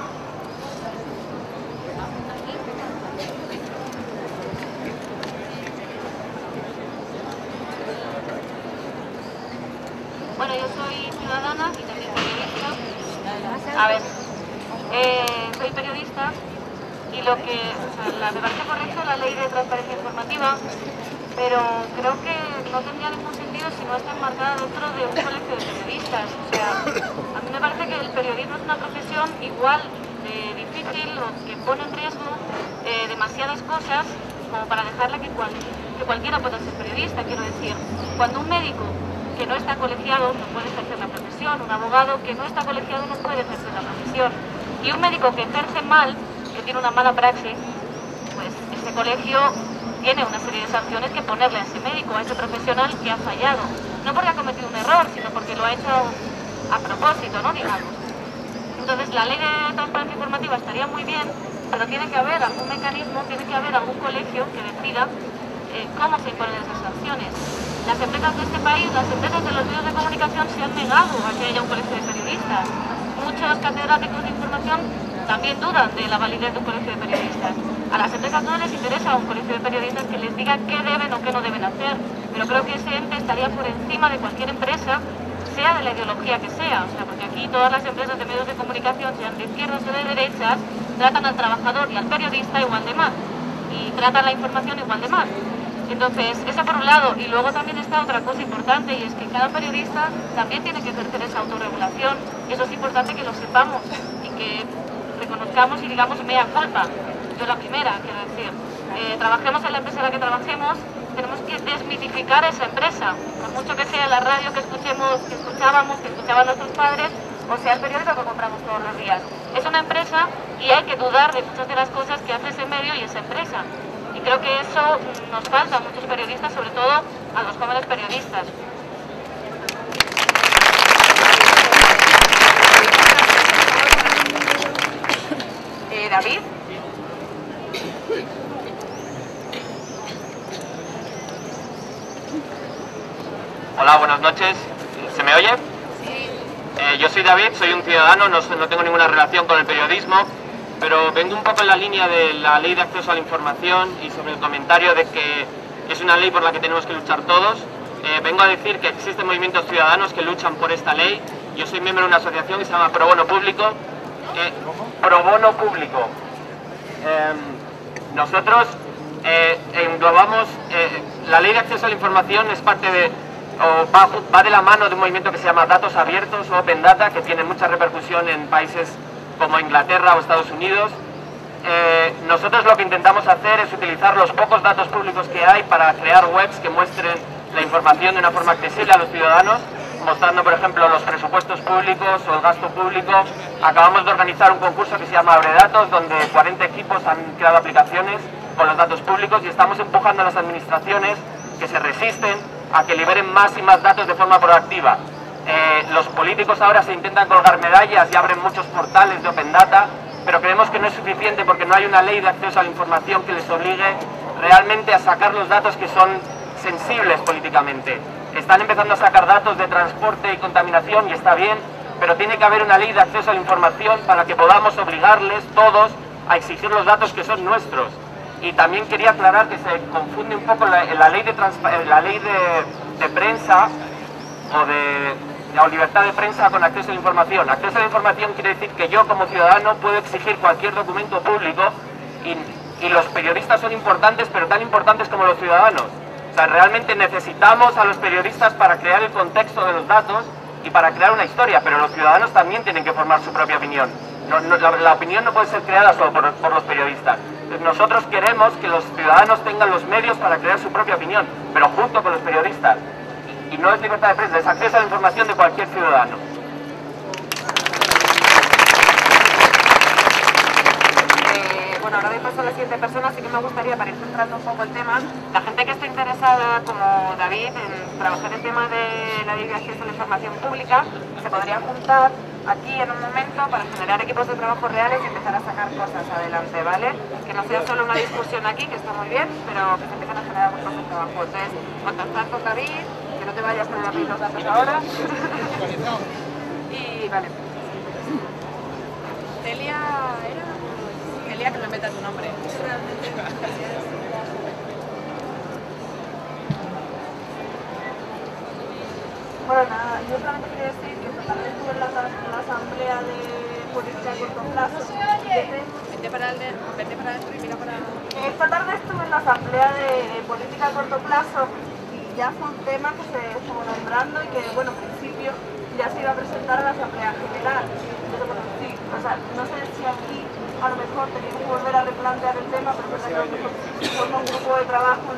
Bueno, yo soy ciudadana y también periodista. A ver. Soy periodista y me parece correcto la ley de transparencia informativa, pero creo que no tendría ningún sentido si no está enmarcada dentro de un colegio de periodistas. O sea, a mí me parece que el periodismo es una profesión igual de difícil o que pone en riesgo demasiadas cosas como para dejarla que cualquiera pueda ser periodista. Quiero decir, cuando un médico que no está colegiado no puede ejercer la profesión, un abogado que no está colegiado no puede ejercer la profesión, y un médico que ejerce mal, que tiene una mala praxis, pues ese colegio tiene una serie de sanciones que ponerle a ese médico, a ese profesional que ha fallado, no porque ha cometido un error, sino porque lo ha hecho a propósito, ¿no? Digamos. Entonces la ley de transparencia informativa estaría muy bien, pero tiene que haber algún mecanismo, tiene que haber algún colegio que decida cómo se imponen esas sanciones. Las empresas de este país, las empresas de los medios de comunicación se han negado a que haya un colegio de periodistas. Muchos catedráticos de información también dudan de la validez de un colegio de periodistas. A las empresas no les interesa un colegio de periodistas que les diga qué deben o qué no deben hacer, pero creo que ese ente estaría por encima de cualquier empresa, sea de la ideología que sea. O sea, porque aquí todas las empresas de medios de comunicación, sean de izquierdas o de derechas, tratan al trabajador y al periodista igual de mal, y tratan la información igual de mal. Entonces, eso por un lado, y luego también está otra cosa importante, y es que cada periodista también tiene que ejercer esa autorregulación, y eso es importante que lo sepamos, y que reconozcamos y digamos mea culpa. Yo la primera, quiero decir, trabajemos en la empresa en la que trabajemos, tenemos que desmitificar esa empresa, por mucho que sea la radio que escuchaban nuestros padres, o sea el periódico que compramos todos los días. Es una empresa y hay que dudar de muchas de las cosas que hace ese medio y esa empresa. Y creo que eso nos falta a muchos periodistas, sobre todo a los jóvenes periodistas. David. Hola, buenas noches. ¿Se me oye? Sí. Yo soy David, soy un ciudadano, no tengo ninguna relación con el periodismo, pero vengo un poco en la línea de la ley de acceso a la información y sobre el comentario de que es una ley por la que tenemos que luchar todos. Vengo a decir que existen movimientos ciudadanos que luchan por esta ley. Yo soy miembro de una asociación que se llama Pro Bono Público. Pro Bono Público. Nosotros englobamos la ley de acceso a la información, es parte de, va de la mano de un movimiento que se llama Datos Abiertos o Open Data, que tiene mucha repercusión en países como Inglaterra o Estados Unidos. Nosotros lo que intentamos hacer es utilizar los pocos datos públicos que hay para crear webs que muestren la información de una forma accesible a los ciudadanos, mostrando, por ejemplo, los presupuestos públicos o el gasto público. Acabamos de organizar un concurso que se llama Abre Datos, donde 40 equipos han creado aplicaciones con los datos públicos y estamos empujando a las administraciones que se resisten a que liberen más y más datos de forma proactiva. Los políticos ahora se intentan colgar medallas y abren muchos portales de Open Data, pero creemos que no es suficiente porque no hay una ley de acceso a la información que les obligue realmente a sacar los datos que son sensibles políticamente. Están empezando a sacar datos de transporte y contaminación y está bien, pero tiene que haber una ley de acceso a la información para que podamos obligarles todos a exigir los datos que son nuestros. Y también quería aclarar que se confunde un poco la ley de prensa o libertad de prensa con acceso a la información. Acceso a la información quiere decir que yo como ciudadano puedo exigir cualquier documento público y los periodistas son importantes, pero tan importantes como los ciudadanos. O sea, realmente necesitamos a los periodistas para crear el contexto de los datos y para crear una historia, pero los ciudadanos también tienen que formar su propia opinión. La opinión no puede ser creada solo por los periodistas. Entonces, nosotros queremos que los ciudadanos tengan los medios para crear su propia opinión, pero junto con los periodistas. Y no es libertad de prensa, es acceso a la información de cualquier ciudadano. Bueno, ahora doy paso a la siguiente persona, así que me gustaría, para ir centrando un poco el tema, la gente que esté interesada, como David, en trabajar el tema de la ley de acceso a la información pública, se podrían juntar aquí en un momento para generar equipos de trabajo reales y empezar a sacar cosas adelante, ¿vale? Que no sea solo una discusión aquí, que está muy bien, pero que se empiecen a generar grupos de trabajo. Entonces, contactar con David, que no te vayas a pedir los datos ahora. Y vale. Celia era... Celia, que me meta tu nombre. Bueno, nada, yo solamente quería decir que esta tarde estuve en la asamblea de política a corto plazo. Vete para adentro y mira para... Esta tarde estuve en la asamblea de política a corto plazo y ya fue un tema que se estuvo nombrando y que, bueno, en principio ya se iba a presentar a la asamblea general. Entonces, bueno, sí, o sea, no sé si aquí a lo mejor teníamos que volver a replantear el tema, pero es verdad que forma un grupo de trabajo.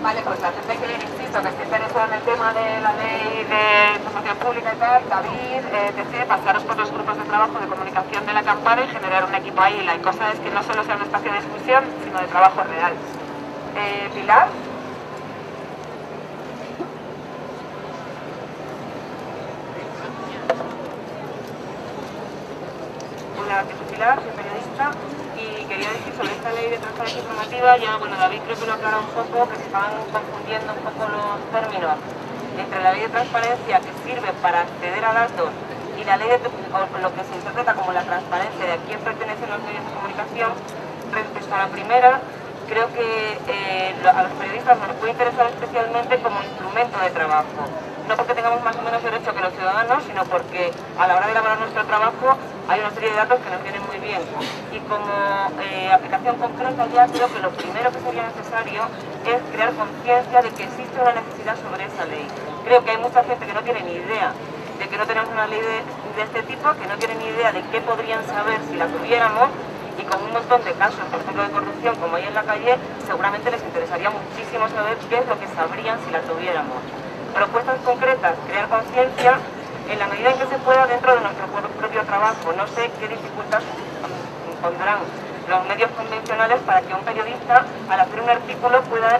Vale, pues la gente que, insisto, que esté interesada en el tema de la ley de información pública y tal, David, etc., pasaros por los grupos de trabajo de comunicación de la campana y generar un equipo ahí. La cosa es que no solo sea un espacio de discusión, sino de trabajo real. Pilar. Hola, soy Pilar, soy periodista. Y quería decir sobre esta ley de transparencia informativa, ya bueno, David creo que lo aclara un poco, que se estaban confundiendo un poco los términos entre la ley de transparencia que sirve para acceder a datos y la ley de lo que se interpreta como la transparencia de a quién pertenecen los medios de comunicación. Respecto a la primera, creo que a los periodistas nos puede interesar especialmente como instrumento de trabajo. No porque tengamos más o menos derecho que los ciudadanos, sino porque a la hora de elaborar nuestro trabajo hay una serie de datos que nos vienen muy bien. Y como aplicación concreta ya creo que lo primero que sería necesario es crear conciencia de que existe una necesidad sobre esa ley. Creo que hay mucha gente que no tiene ni idea de que no tenemos una ley de este tipo, que no tiene ni idea de qué podrían saber si la tuviéramos, y con un montón de casos, por ejemplo, de corrupción como hay en la calle, seguramente les interesaría muchísimo saber qué es lo que sabrían si la tuviéramos. Propuestas concretas, crear conciencia en la medida en que se pueda dentro de nuestro propio trabajo. No sé qué dificultades pondrán los medios convencionales para que un periodista, al hacer un artículo, pueda,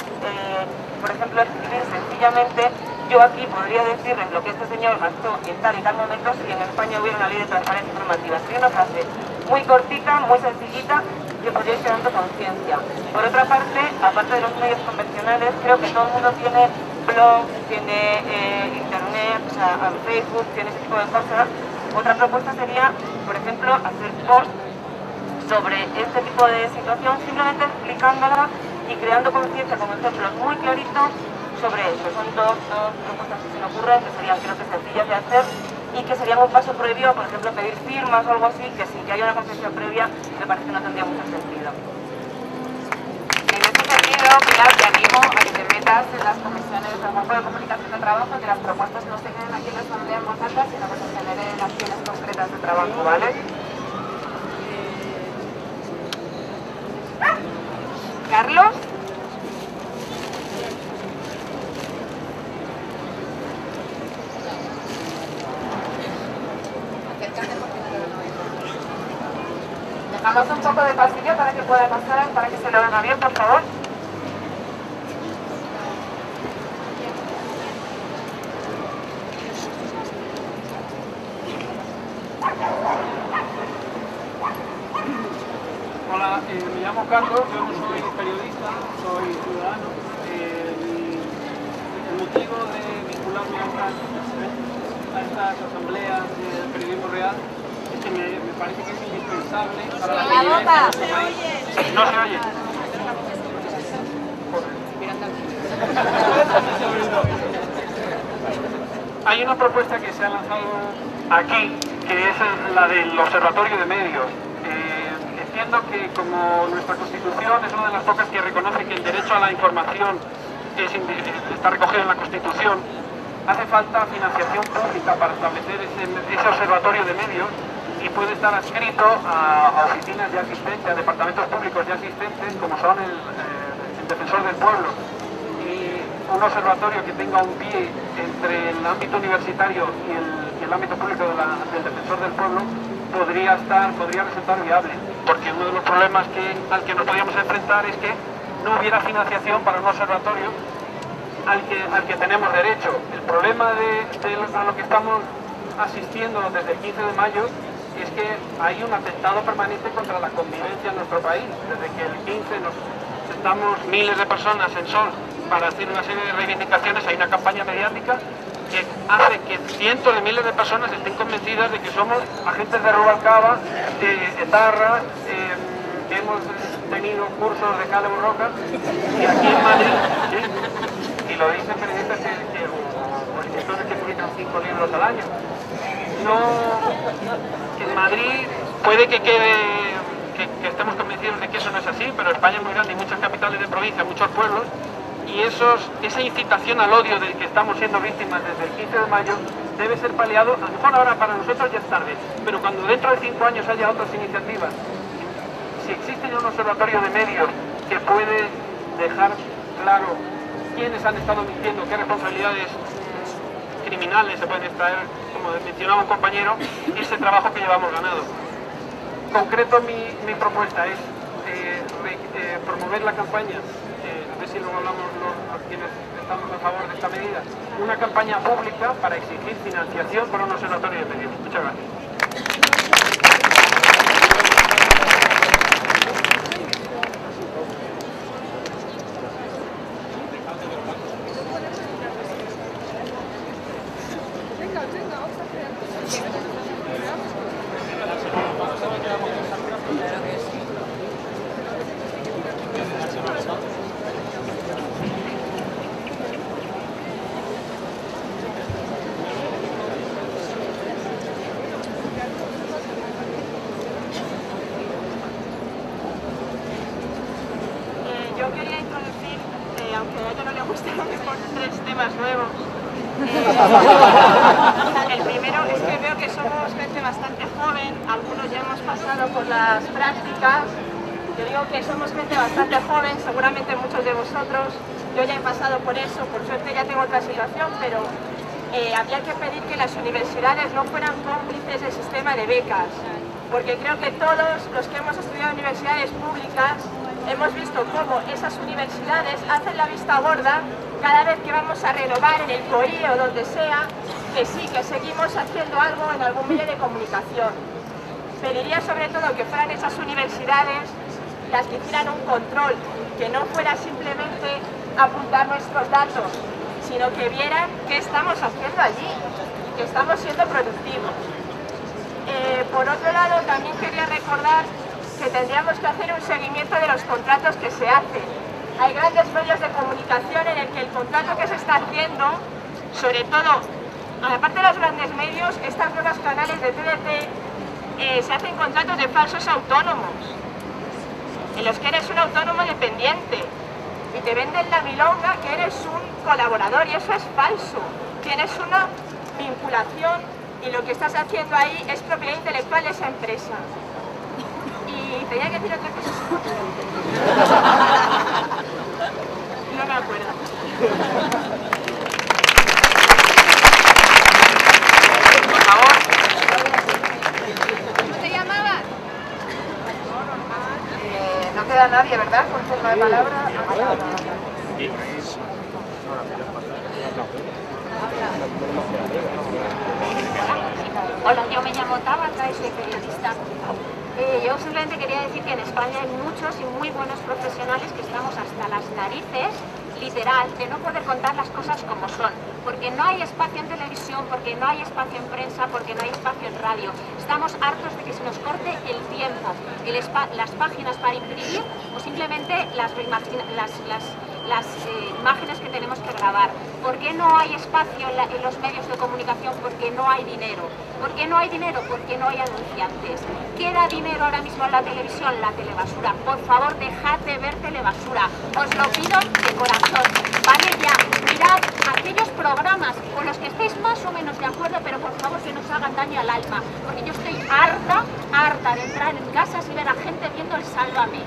por ejemplo, escribir sencillamente: yo aquí podría decirles lo que este señor gastó en tal y tal momento si en España hubiera una ley de transparencia informativa. Sería una frase muy cortita, muy sencillita, que podría ir creando conciencia. Por otra parte, aparte de los medios convencionales, creo que todo el mundo tiene blog, tiene internet, o sea, Facebook, tiene ese tipo de cosas. Otra propuesta sería, por ejemplo, hacer posts sobre este tipo de situación, simplemente explicándola y creando conciencia con ejemplos muy claritos sobre eso. Son dos propuestas que se me ocurren, que serían, creo que, sencillas de hacer y que serían un paso previo a, por ejemplo, pedir firmas o algo así, que sin que haya una conciencia previa me parece que no tendría mucho sentido. En este sentido, Pilar, te animo a que te metas en las comisiones del grupo de comunicación de trabajo, que las propuestas no se queden aquí en la asamblea en voz alta, sino que se generen acciones concretas de trabajo, ¿vale? Carlos. Dejamos un poco de pasillo para que pueda pasar, para que se lo oiga bien, por favor. Hola, me llamo Carlos, yo no soy periodista, soy ciudadano. El motivo de vincularme a estas asambleas del periodismo real es que me parece que es indispensable para la convivencia de nuestro país. No se oye. Hay una propuesta que se ha lanzado aquí, que es la del Observatorio de Medios. Entiendo que como nuestra Constitución es una de las pocas que reconoce que el derecho a la información está recogido en la Constitución, hace falta financiación pública para establecer ese observatorio de medios, y puede estar adscrito a oficinas ya existentes, a departamentos públicos ya existentes, como son el Defensor del Pueblo. Y un observatorio que tenga un pie entre el ámbito universitario y el ámbito público del Defensor del Pueblo podría resultar viable, porque uno de los problemas al que nos podríamos enfrentar es que no hubiera financiación para un observatorio al que tenemos derecho. El problema a lo que estamos asistiendo desde el 15 de mayo es que hay un atentado permanente contra la convivencia en nuestro país. Desde que el 15 nos sentamos miles de personas en Sol para hacer una serie de reivindicaciones, hay una campaña mediática que hace que cientos de miles de personas estén convencidas de que somos agentes de Rubalcaba, etarras, que hemos tenido cursos de Cale Borroca, y aquí en Madrid, ¿sí? Y lo dicen periodistas o escritores que publican 5 libros al año. Que en Madrid puede que estemos convencidos de que eso no es así, pero España es muy grande, hay muchas capitales de provincia, muchos pueblos, y esa incitación al odio del que estamos siendo víctimas desde el 15 de mayo debe ser paliado. A lo mejor ahora para nosotros ya es tarde, pero cuando dentro de 5 años haya otras iniciativas, si existe ya un observatorio de medios que puede dejar claro quiénes han estado mintiendo, qué responsabilidades criminales se pueden extraer, como mencionaba un compañero, ese trabajo que llevamos ganado. En concreto, mi propuesta es promover la campaña, a ver si luego hablamos los quienes estamos a favor de esta medida, una campaña pública para exigir financiación para un observatorio de medios. Muchas gracias. 3 temas nuevos. El primero es que veo que somos gente bastante joven, algunos ya hemos pasado por las prácticas. Yo digo que somos gente bastante joven, seguramente muchos de vosotros. Yo ya he pasado por eso, por suerte ya tengo otra situación, pero había que pedir que las universidades no fueran cómplices del sistema de becas, porque creo que todos los que hemos estudiado en universidades públicas hemos visto cómo esas universidades hacen la vista gorda cada vez que vamos a renovar en el COI o donde sea, que sí, que seguimos haciendo algo en algún medio de comunicación. Pediría sobre todo que fueran esas universidades las que hicieran un control, que no fuera simplemente apuntar nuestros datos, sino que vieran qué estamos haciendo allí, que estamos siendo productivos. Por otro lado, también quería recordar que tendríamos que hacer un seguimiento de los contratos que se hacen. Hay grandes medios de comunicación en el que el contrato que se está haciendo, sobre todo, aparte de los grandes medios, estas nuevas canales de TDT, se hacen contratos de falsos autónomos, en los que eres un autónomo dependiente y te venden la milonga que eres un colaborador, y eso es falso. Tienes una vinculación y lo que estás haciendo ahí es propiedad intelectual de esa empresa. Y tenía que decir otra cosa. No me acuerdo. Por favor. ¿Cómo te llamabas? No queda nadie, ¿verdad? Con turno de palabra. Hola, yo me llamo Tabata y soy periodista. Yo simplemente quería decir que en España hay muchos y muy buenos profesionales que estamos hasta las narices, literal, de no poder contar las cosas como son, porque no hay espacio en televisión, porque no hay espacio en prensa, porque no hay espacio en radio. Estamos hartos de que se nos corte el tiempo, las páginas para imprimir o simplemente las imágenes que tenemos que grabar. ¿Por qué no hay espacio en los medios de comunicación? Porque no hay dinero. ¿Por qué no hay dinero? Porque no hay anunciantes. ¿Qué da dinero ahora mismo en la televisión? La telebasura. Por favor, dejad de ver telebasura. Os lo pido de corazón. Vale ya, mirad aquellos programas con los que estéis más o menos de acuerdo, pero por favor que no os hagan daño al alma. Porque yo estoy harta de entrar en casas y ver a gente viendo el Sálvame.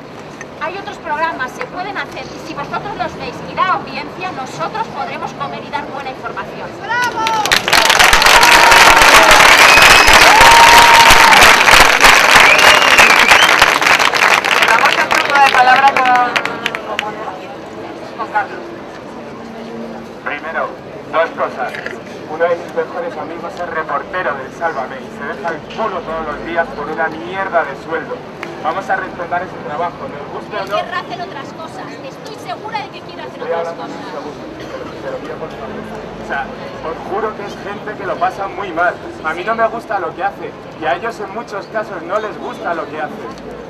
Hay otros programas, se pueden hacer, y si vosotros los veis y da audiencia, nosotros podremos comer y dar buena información. ¡Bravo! Damos el turno de palabra con Carlos. Primero, dos cosas. Uno de mis mejores amigos es reportero del Sálvame y se deja el culo todos los días por una mierda de sueldo. Vamos a respetar ese trabajo, nos gusta o no. Querrá hacer otras cosas. Estoy segura de que quiere hacer otras cosas. O sea, os juro que es gente que lo pasa muy mal. A mí no me gusta lo que hace y a ellos en muchos casos no les gusta lo que hace.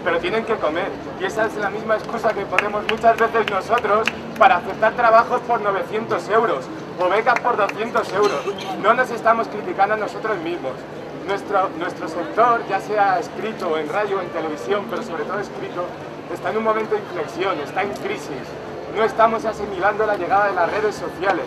Pero tienen que comer y esa es la misma excusa que ponemos muchas veces nosotros para aceptar trabajos por 900 euros o becas por 200 euros. No nos estamos criticando a nosotros mismos. Nuestro sector, ya sea escrito en radio o en televisión, pero sobre todo escrito, está en un momento de inflexión, está en crisis. No estamos asimilando la llegada de las redes sociales.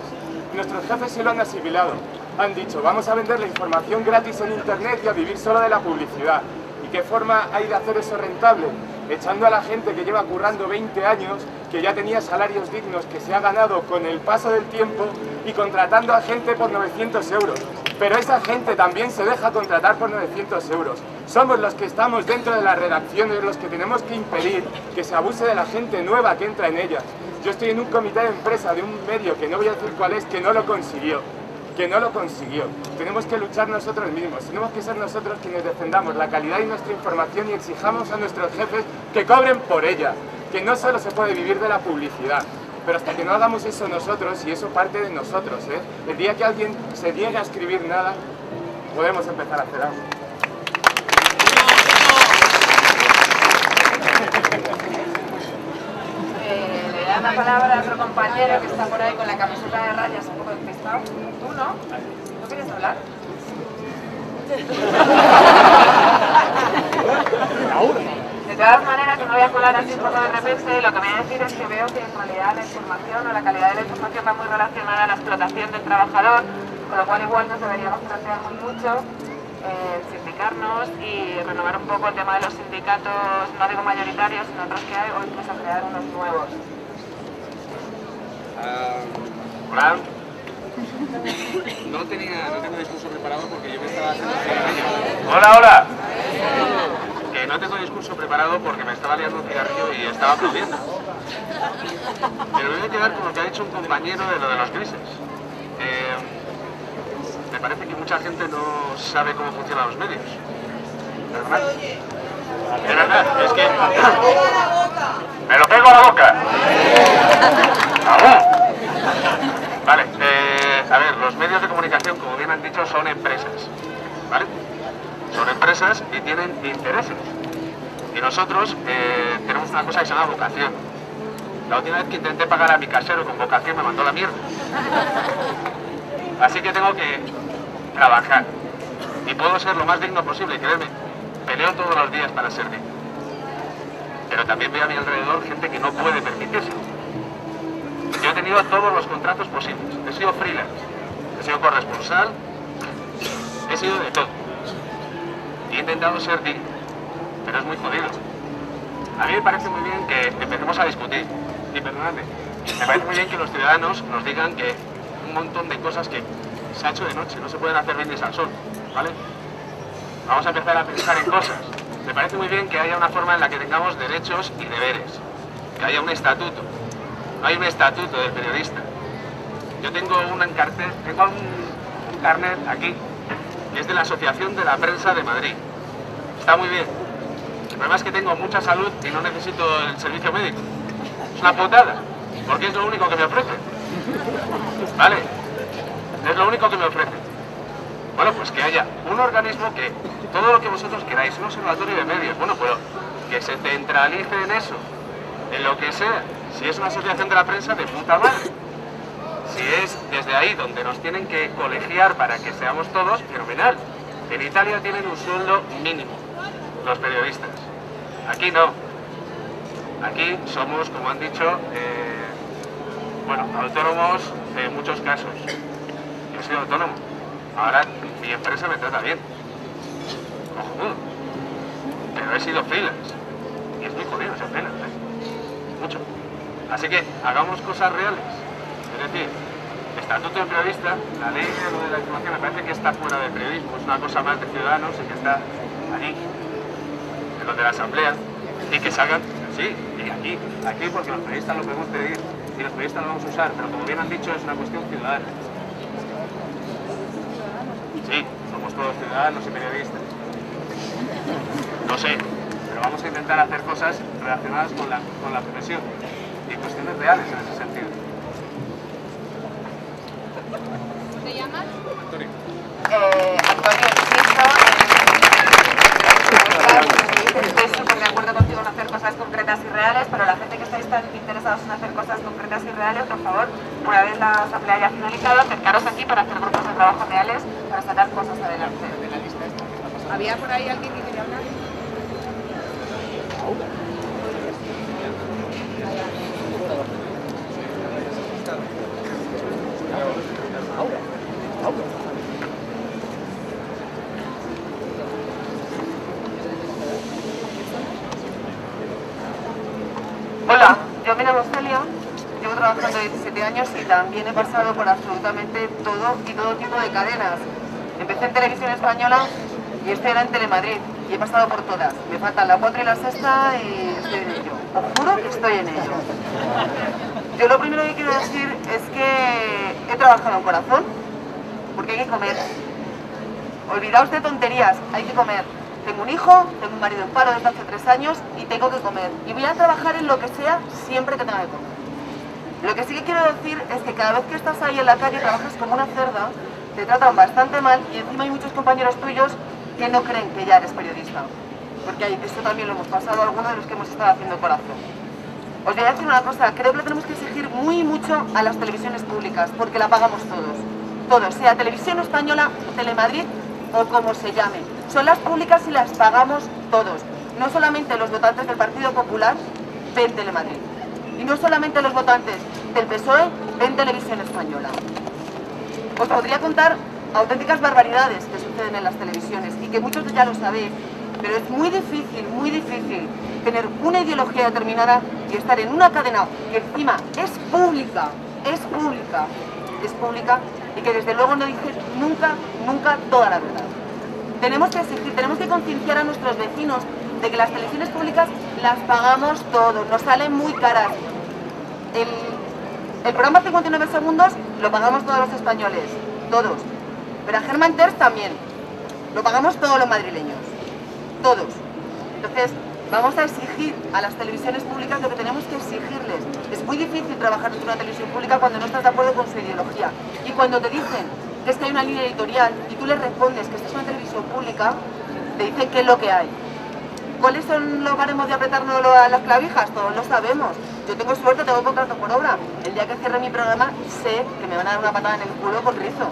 Nuestros jefes sí lo han asimilado. Han dicho, vamos a vender la información gratis en internet y a vivir solo de la publicidad. ¿Y qué forma hay de hacer eso rentable? Echando a la gente que lleva currando 20 años, que ya tenía salarios dignos, que se ha ganado con el paso del tiempo, y contratando a gente por 900 euros. Pero esa gente también se deja contratar por 900 euros. Somos los que estamos dentro de las redacciones los que tenemos que impedir que se abuse de la gente nueva que entra en ellas. Yo estoy en un comité de empresa de un medio, que no voy a decir cuál es, que no lo consiguió. Tenemos que luchar nosotros mismos, tenemos que ser nosotros quienes defendamos la calidad de nuestra información y exijamos a nuestros jefes que cobren por ella, que no solo se puede vivir de la publicidad. Pero hasta que no hagamos eso nosotros, y eso parte de nosotros, el día que alguien se niegue a escribir nada, podemos empezar a hacer algo. Le da la palabra a otro compañero que está por ahí con la camiseta de rayas un poco despistado. ¿Tú no? ¿No quieres hablar? Le todas maneras, no voy a colar así un poco de repente, lo que voy a decir es que veo que en realidad la información o la calidad de la información va muy relacionada a la explotación del trabajador, con lo cual igual nos deberíamos plantear muy mucho sindicarnos y renovar un poco el tema de los sindicatos, no digo mayoritarios, sino otros que hay, o incluso crear unos nuevos. Hola. No tengo discurso preparado porque yo me estaba haciendo cigarrillo. Hola. Que no tengo discurso preparado porque me estaba liando un cigarrillo y estaba aplaudiendo. Pero me voy a quedar con lo que ha dicho un compañero de lo de los grises. Me parece que mucha gente no sabe cómo funcionan los medios. ¿Verdad? De verdad, es que... ¡Me lo pego a la boca! Vale, a ver, los medios de comunicación, como bien han dicho, son empresas, ¿vale? Son empresas y tienen intereses. Y nosotros tenemos una cosa que se llama vocación. La última vez que intenté pagar a mi casero con vocación me mandó la mierda. Así que tengo que trabajar. Y puedo ser lo más digno posible, créeme. Peleo todos los días para ser digno. Pero también veo a mi alrededor gente que no puede permitirse. Yo he tenido todos los contratos posibles. He sido freelance, he sido corresponsal, he sido de todo. He intentado ser digno, pero es muy jodido. A mí me parece muy bien que empecemos a discutir. Y perdonadme, me parece muy bien que los ciudadanos nos digan que un montón de cosas que se ha hecho de noche no se pueden hacer brindis al sol, ¿vale? Vamos a empezar a pensar en cosas. Me parece muy bien que haya una forma en la que tengamos derechos y deberes, que haya un estatuto. Hay un estatuto del periodista. Yo tengo un carnet aquí, que es de la Asociación de la Prensa de Madrid. Está muy bien. El problema es que tengo mucha salud y no necesito el servicio médico. Es una putada, porque es lo único que me ofrecen. ¿Vale? Es lo único que me ofrecen. Bueno, pues que haya un organismo que todo lo que vosotros queráis, un observatorio de medios, bueno, pero que se centralice en eso, en lo que sea. Si es una asociación de la prensa, de puta madre. Si es desde ahí donde nos tienen que colegiar para que seamos todos, fenomenal. En Italia tienen un sueldo mínimo, los periodistas. Aquí no. Aquí somos, como han dicho, bueno, autónomos en muchos casos. Yo soy autónomo. Ahora mi empresa me trata bien. Cojonudo. Pero he sido freelance. Y es muy jodido ser freelance, mucho. Así que hagamos cosas reales. Es decir, estatuto de periodista, la ley de lo de la información me parece que está fuera del periodismo, es una cosa más de ciudadanos y que está allí, en lo de la asamblea, y que salgan, sí, y aquí porque los periodistas lo podemos pedir y los periodistas lo vamos a usar, pero como bien han dicho es una cuestión ciudadana. Sí, somos todos ciudadanos y periodistas. No sé, pero vamos a intentar hacer cosas relacionadas con la profesión y cuestiones reales en ese sentido. ¿Te llamas? Antonio, insisto, estoy súper de acuerdo contigo en hacer cosas concretas y reales, pero la gente que estáis tan interesados en hacer cosas concretas y reales, por favor, una vez la asamblea ya finalizado, acercaros aquí para hacer grupos de trabajo reales para sacar cosas adelante. ¿Había por ahí alguien que quería hablar? Hola, yo me llamo Celia, llevo trabajando 17 años y también he pasado por absolutamente todo y todo tipo de cadenas. Empecé en Televisión Española y estoy ahora en Telemadrid y he pasado por todas. Me faltan la 4 y la 6 y estoy en ello. Os juro que estoy en ello. Yo lo primero que quiero decir es que he trabajado en corazón porque hay que comer. Olvidaos de tonterías, hay que comer. Tengo un hijo, tengo un marido en paro desde hace 3 años y tengo que comer. Y voy a trabajar en lo que sea siempre que tenga que comer. Lo que sí que quiero decir es que cada vez que estás ahí en la calle trabajas como una cerda, te tratan bastante mal y encima hay muchos compañeros tuyos que no creen que ya eres periodista. Porque esto también lo hemos pasado a algunos de los que hemos estado haciendo corazón. Os voy a decir una cosa, creo que le tenemos que exigir mucho a las televisiones públicas, porque la pagamos todos, sea Televisión Española, Telemadrid o como se llame. Son las públicas y las pagamos todos. no solamente los votantes del Partido Popular ven Telemadrid, y no solamente los votantes del PSOE ven Televisión Española. Os podría contar auténticas barbaridades que suceden en las televisiones y que muchos ya lo sabéis, pero es muy difícil tener una ideología determinada y estar en una cadena que encima es pública y que desde luego no dice nunca toda la verdad. Tenemos que exigir, tenemos que concienciar a nuestros vecinos de que las televisiones públicas las pagamos todos, nos salen muy caras. El programa 59 segundos lo pagamos todos los españoles, todos. Pero a Germán Terz también, lo pagamos todos los madrileños, todos. Entonces, vamos a exigir a las televisiones públicas lo que tenemos que exigirles. Es muy difícil trabajar en una televisión pública cuando no estás de acuerdo con su ideología. Y cuando te dicen que es que hay una línea editorial y tú les respondes que esta es una televisión pública, te dicen qué es lo que hay. ¿Cuáles son los baremos de apretarnos a las clavijas? Todos lo sabemos. Yo tengo suerte, tengo contrato por obra. El día que cierre mi programa sé que me van a dar una patada en el culo con rizo.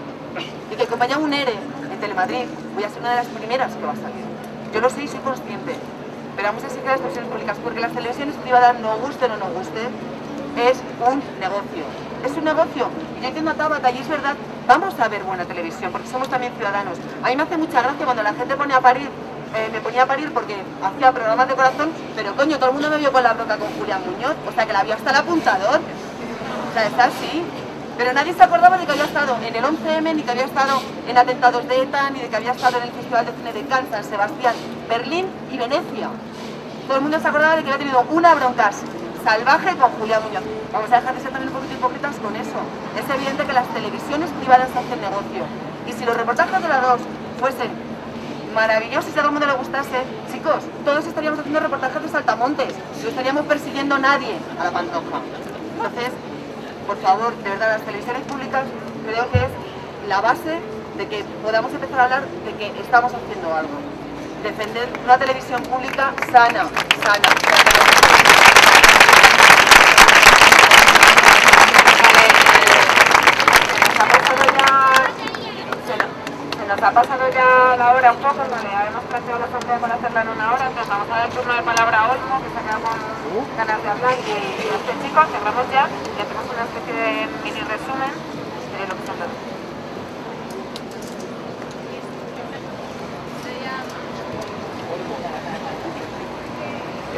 Y que acompaña un ERE en Telemadrid, voy a ser una de las primeras que va a salir. Yo lo sé y soy consciente. Pero vamos a exigir a las televisiones públicas, porque las televisiones privadas, nos guste o no nos guste, es un negocio. Es un negocio. Y yo entiendo a Tabata, y es verdad, vamos a ver buena televisión, porque somos también ciudadanos. A mí me hace mucha gracia cuando la gente pone a parir, me ponía a parir porque hacía programas de corazón, pero coño, todo el mundo me vio con la bronca con Julián Muñoz, o sea que la vio hasta el apuntador. O sea, está así. Pero nadie se acordaba de que había estado en el 11M, ni que había estado en atentados de ETA, ni de que había estado en el Festival de Cine de Cannes, San Sebastián, Berlín y Venecia. Todo el mundo se acordaba de que había tenido una bronca salvaje con Julián Muñoz. Vamos a dejar de ser también un poquito hipócritas con eso. Es evidente que las televisiones privadas hacen negocio. Y si los reportajes de la 2 fuesen maravillosos y a todo el mundo le gustase, chicos, todos estaríamos haciendo reportajes de saltamontes. No estaríamos persiguiendo a nadie a la Pantoja. Entonces, por favor, de verdad, las televisiones públicas creo que es la base de que podamos empezar a hablar de que estamos haciendo algo. Defender una televisión pública sana. Se nos ha pasado ya la hora un poco, vale, habíamos planteado la asamblea para hacerla en una hora, entonces vamos a dar turno de palabra a Olmo, que se ha quedado con ganas de hablar, y a este chico cerramos ya y hacemos una especie de mini resumen de lo que se ha hablado.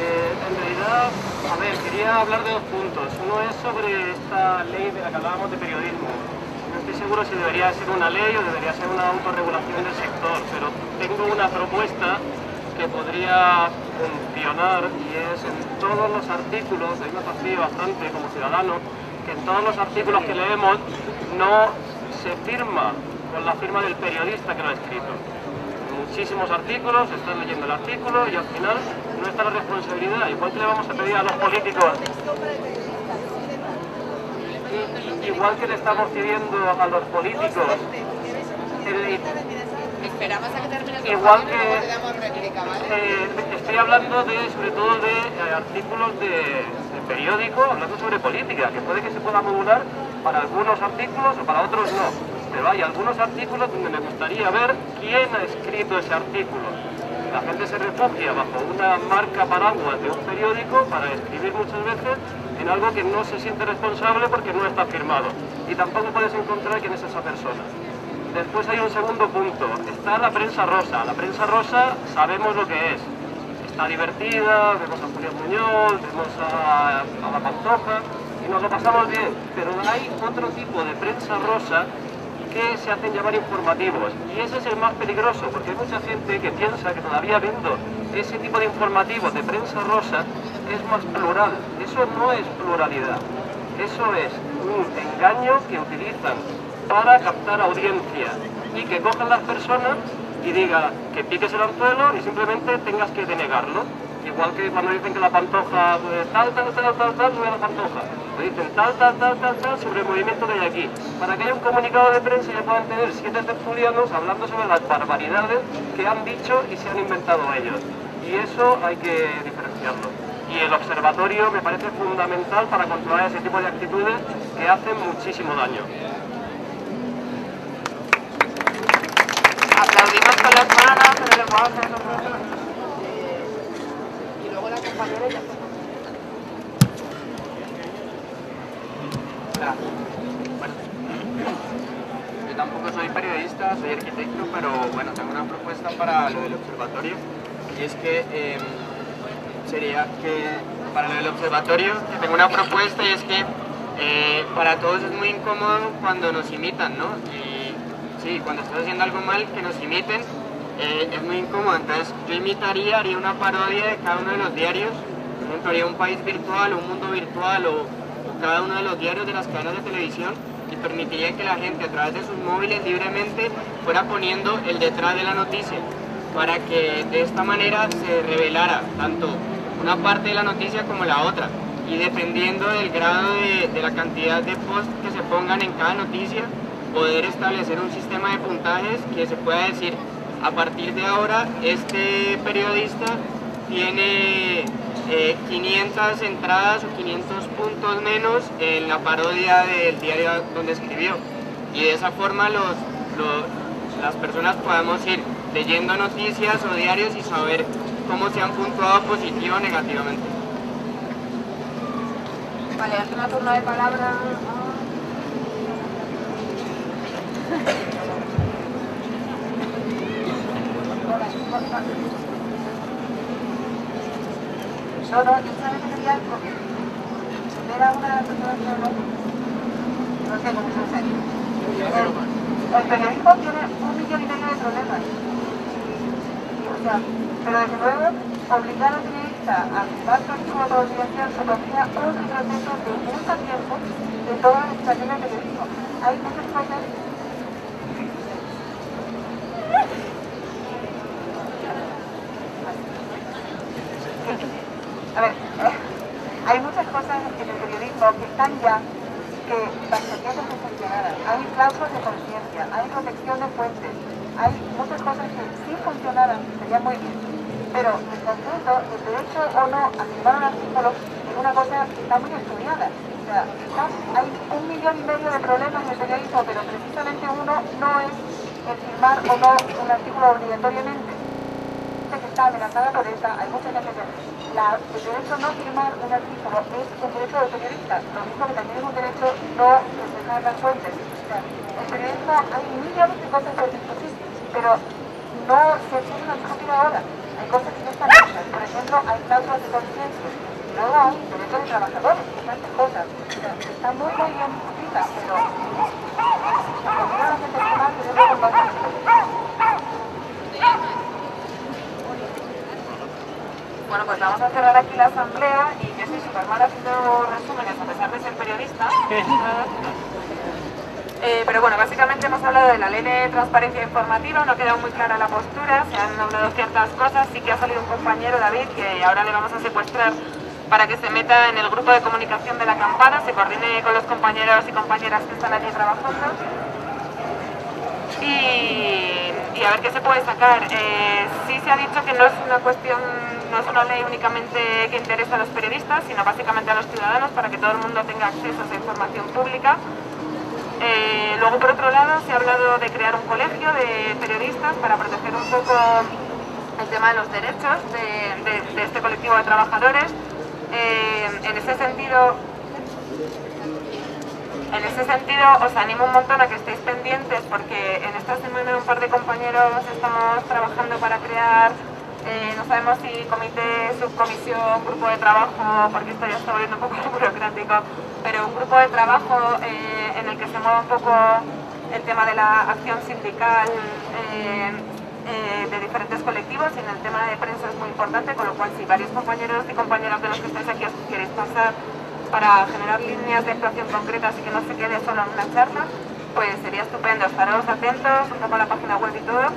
En realidad, a ver, quería hablar de dos puntos. Uno es sobre esta ley de la que hablábamos de periodismo. No estoy seguro si debería ser una ley o debería ser una autorregulación del sector, pero tengo una propuesta que podría funcionar y es en todos los artículos, a mí me fastidia bastante como ciudadano, que en todos los artículos que leemos no se firma con la firma del periodista que lo ha escrito. Muchísimos artículos, están leyendo el artículo y al final no está la responsabilidad. Igual que le vamos a pedir a los políticos, igual que le estamos pidiendo a los políticos, esperamos a que termine igual que estoy hablando sobre todo de artículos de periódico, hablando sobre política, que puede que se pueda modular para algunos artículos o para otros no. Pero hay algunos artículos donde me gustaría ver quién ha escrito ese artículo. La gente se refugia bajo una marca paraguas de un periódico para escribir muchas veces en algo que no se siente responsable porque no está firmado. Y tampoco puedes encontrar quién es esa persona. Después hay un segundo punto. Está la prensa rosa. La prensa rosa sabemos lo que es. Está divertida, vemos a Julián Muñoz, vemos a la Pantoja y nos lo pasamos bien. Pero hay otro tipo de prensa rosa que se hacen llamar informativos, y ese es el más peligroso, porque hay mucha gente que piensa que todavía viendo ese tipo de informativos de prensa rosa es más plural. Eso no es pluralidad, eso es un engaño que utilizan para captar audiencia y que cojan las personas y diga que piques el anzuelo y simplemente tengas que denegarlo. Igual que cuando dicen que la Pantoja, tal, sobre la Pantoja. Le dicen tal, sobre el movimiento que hay aquí. Para que haya un comunicado de prensa ya puedan tener 7 tertulianos hablando sobre las barbaridades que han dicho y se han inventado ellos. Y eso hay que diferenciarlo. Y el observatorio me parece fundamental para controlar ese tipo de actitudes que hacen muchísimo daño. Aplaudimos con las manos, pero le puedo hacer compañero y ya está. Hola. Bueno, yo tampoco soy periodista, soy arquitecto, pero bueno, tengo una propuesta para lo del observatorio, y es que sería que para lo del observatorio tengo una propuesta, y es que para todos es muy incómodo cuando nos imitan, ¿no? Y sí, cuando estás haciendo algo mal, que nos imiten, es muy incómodo. Entonces yo imitaría, haría una parodia de cada uno de los diarios, por ejemplo, haría un país virtual o un mundo virtual o cada uno de los diarios de las cadenas de televisión, y permitiría que la gente a través de sus móviles libremente fuera poniendo el detrás de la noticia, para que de esta manera se revelara tanto una parte de la noticia como la otra, y dependiendo del grado de la cantidad de posts que se pongan en cada noticia, poder establecer un sistema de puntajes que se pueda decir: a partir de ahora este periodista tiene 500 entradas o 500 puntos menos en la parodia del diario donde escribió, y de esa forma las personas podamos ir leyendo noticias o diarios y saber cómo se han puntuado positivo o negativamente. Vale, última turno de palabra. No, yo solamente quería ver a una de las personas que habló. No sé cómo se hace. El periodismo tiene 1,5 millones de problemas. O sea, pero desde luego, obligar al periodista a firmar su archivo de obligación supondría un retroceso de mucho tiempo de toda la situación del periodismo. Hay muchas cosas. A ver, hay muchas cosas en el periodismo que están ya que bastarían de ser sancionadas. Hay cláusulas de conciencia, hay protección de fuentes, hay muchas cosas que si funcionaran serían muy bien. Pero en conjunto, el derecho o no a firmar un artículo es una cosa que está muy estudiada. O sea, hay 1,5 millones de problemas en el periodismo, pero precisamente uno no es el firmar o no un artículo obligatoriamente. Que está amenazada por esta, hay mucha gente que el derecho a no firmar un artículo es un derecho del periodista, lo mismo que también es un derecho no reflejar las fuentes. O sea, el periodismo hay millones de cosas por discutir, pero no se exige una discutir ahora. Hay cosas que no están hechas, por ejemplo, hay cláusulas de conciencia, y luego hay derechos de trabajadores, tantas cosas. O sea, están muy bien discutidas, pero obligar a la gente a firmar tenemos que combatir. Bueno, pues vamos a cerrar aquí la asamblea, y yo soy súper mala haciendo resúmenes a pesar de ser periodista. Pero bueno, básicamente hemos hablado de la ley de transparencia informativa, no ha quedado muy clara la postura, se han hablado ciertas cosas, sí que ha salido un compañero, David, que ahora le vamos a secuestrar para que se meta en el grupo de comunicación de la campana, se coordine con los compañeros y compañeras que están allí trabajando. Y a ver qué se puede sacar. Sí se ha dicho que no es una cuestión, no es una ley únicamente que interesa a los periodistas, sino básicamente a los ciudadanos, para que todo el mundo tenga acceso a esa información pública. Luego, por otro lado, se ha hablado de crear un colegio de periodistas para proteger un poco el tema de los derechos de este colectivo de trabajadores. En ese sentido, os animo un montón a que estéis pendientes, porque en esta semana un par de compañeros estamos trabajando para crear, no sabemos si comité, subcomisión, grupo de trabajo, porque esto ya está volviendo un poco burocrático, pero un grupo de trabajo en el que se mueva un poco el tema de la acción sindical de diferentes colectivos, y en el tema de prensa es muy importante, con lo cual si varios compañeros y compañeras de los que estáis aquí os queréis pasar para generar líneas de actuación concretas y que no se quede solo en una charla, pues sería estupendo. Estaros atentos, un poco a la página web y todo.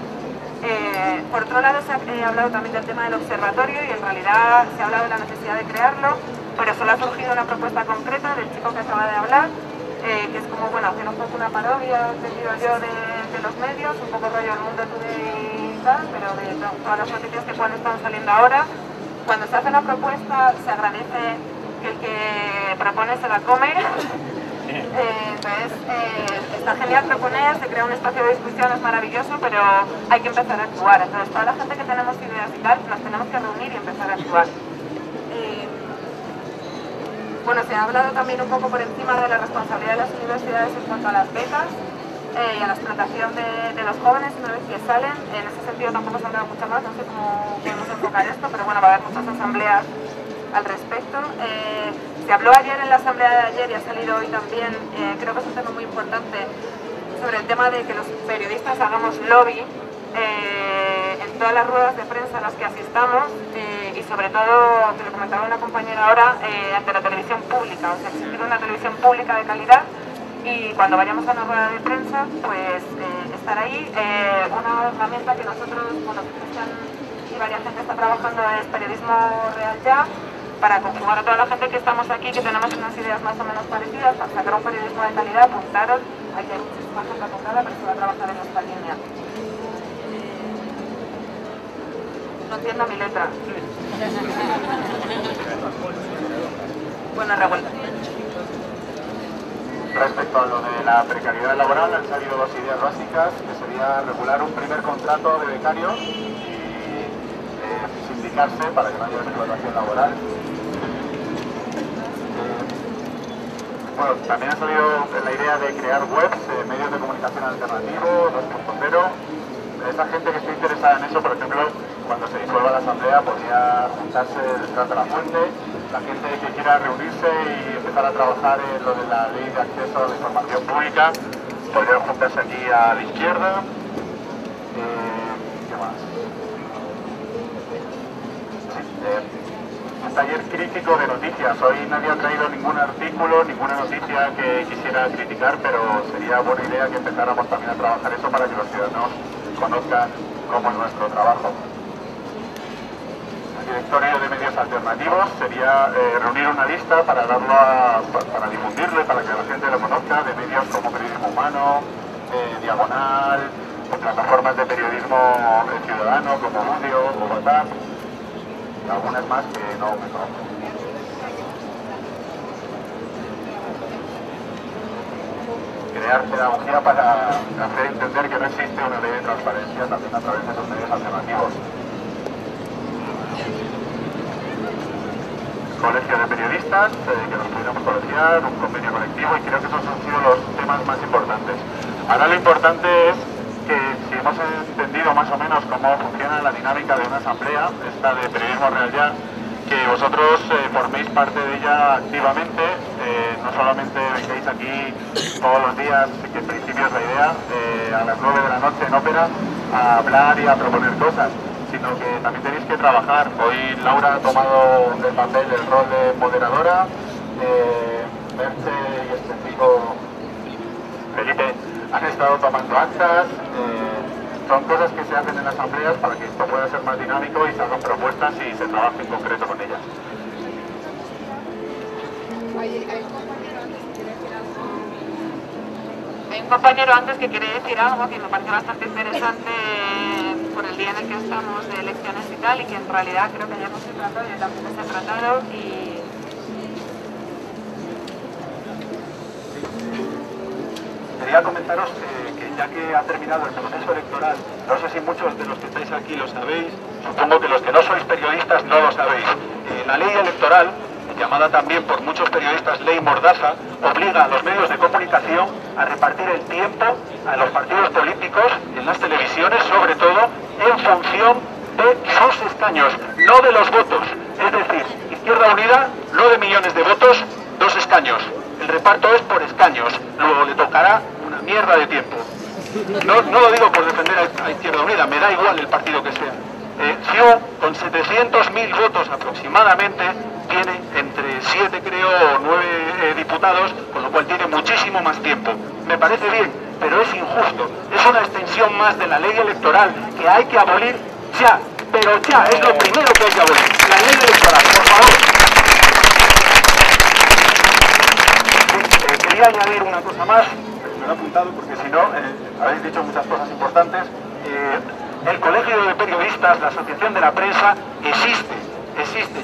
Por otro lado, se ha hablado también del tema del observatorio, y en realidad se ha hablado de la necesidad de crearlo, pero solo ha surgido una propuesta concreta del chico que acaba de hablar, que es como, bueno, hacer un poco una parodia, entendido yo, de los medios, un poco rollo El Mundo Today y tal, pero de todas las noticias que están saliendo ahora. Cuando se hace una propuesta, se agradece que el que propone se la come. Entonces, está genial proponer, se crea un espacio de discusión, es maravilloso, pero hay que empezar a actuar. Entonces, toda la gente que tenemos ideas y tal, nos tenemos que reunir y empezar a actuar. Bueno, se ha hablado también un poco por encima de la responsabilidad de las universidades en cuanto a las becas y a la explotación de los jóvenes una vez que salen. En ese sentido tampoco se ha hablado mucho más, no sé cómo podemos enfocar esto, pero bueno, va a haber muchas asambleas al respecto. Se habló ayer en la asamblea de ayer y ha salido hoy también, creo que es un tema muy importante, sobre el tema de que los periodistas hagamos lobby en todas las ruedas de prensa a las que asistamos y sobre todo, te lo comentaba una compañera ahora, ante la televisión pública, o sea, exigir una televisión pública de calidad y cuando vayamos a una rueda de prensa, pues estar ahí. Una herramienta que nosotros, bueno, Cristian y varias gente está trabajando es Periodismo Real Ya, para conjugar a toda la gente que estamos aquí, que tenemos unas ideas más o menos parecidas, para sacar un periodismo de calidad, apuntaros, hay muchísima gente apuntada, pero se va a trabajar en esta línea. No entiendo mi letra. Buena revuelta. Respecto a lo de la precariedad laboral, han salido dos ideas básicas, que sería regular un primer contrato de becarios y sindicarse para que no haya explotación laboral. Bueno, también ha salido la idea de crear webs, medios de comunicación alternativos, 2.0. Esa gente que esté interesada en eso, por ejemplo, cuando se disuelva la asamblea podría juntarse detrás de la fuente, la gente que quiera reunirse y empezar a trabajar en lo de la ley de acceso a la información pública, podrían juntarse aquí a la izquierda. ¿Qué más? Un taller crítico de noticias. Hoy nadie ha traído ningún artículo, ninguna noticia que quisiera criticar, pero sería buena idea que empezáramos también a trabajar eso para que los ciudadanos conozcan cómo es nuestro trabajo. El directorio de medios alternativos sería reunir una lista para para difundirlo y para que la gente lo conozca, de medios como Periodismo Humano, Diagonal, de plataformas de periodismo ciudadano como Audio o WhatsApp, y algunas más que no me conozco. Crear pedagogía para hacer entender que no existe una ley de transparencia también a través de esos medios alternativos. Colegio de periodistas, que nos pudiéramos colegiar, un convenio colectivo, y creo que esos han sido los temas más importantes. Ahora lo importante es que si hemos entendido más o menos cómo funciona la dinámica de una asamblea, esta de Periodismo Real Ya, que vosotros forméis parte de ella activamente, no solamente vengáis aquí todos los días, que en principio es la idea, a las 9 de la noche en ópera, a hablar y a proponer cosas, sino que también tenéis que trabajar. Hoy Laura ha tomado el papel, el rol de moderadora, Merche y este chico Felipe han estado tomando actas. Son cosas que se hacen en asambleas para que esto pueda ser más dinámico y se hagan propuestas y se trabaje en concreto con ellas. Hay un compañero antes que quiere decir algo que me parece bastante interesante por el día en el que estamos de elecciones y tal, y que en realidad creo que ya hemos tratado, yo tampoco se ha tratado y... Quería comentaros que ya que ha terminado el proceso electoral, no sé si muchos de los que estáis aquí lo sabéis, supongo que los que no sois periodistas no lo sabéis. La ley electoral, llamada también por muchos periodistas ley Mordaza, obliga a los medios de comunicación a repartir el tiempo a los partidos políticos en las televisiones, sobre todo en función de sus escaños, no de los votos. Es decir, Izquierda Unida, 9 millones de votos, 2 escaños. El reparto es por escaños, luego le tocará una mierda de tiempo. No lo digo por defender a Izquierda Unida, me da igual el partido que sea. CIU, con 700.000 votos aproximadamente, tiene entre 7 creo o 9 diputados, con lo cual tiene muchísimo más tiempo. Me parece bien, pero es injusto. Es una extensión más de la ley electoral que hay que abolir ya, pero ya, es lo primero que hay que abolir. La ley electoral, por favor. Quería añadir una cosa más, me lo he apuntado porque si no, habéis dicho muchas cosas importantes. El Colegio de Periodistas, la Asociación de la Prensa, existe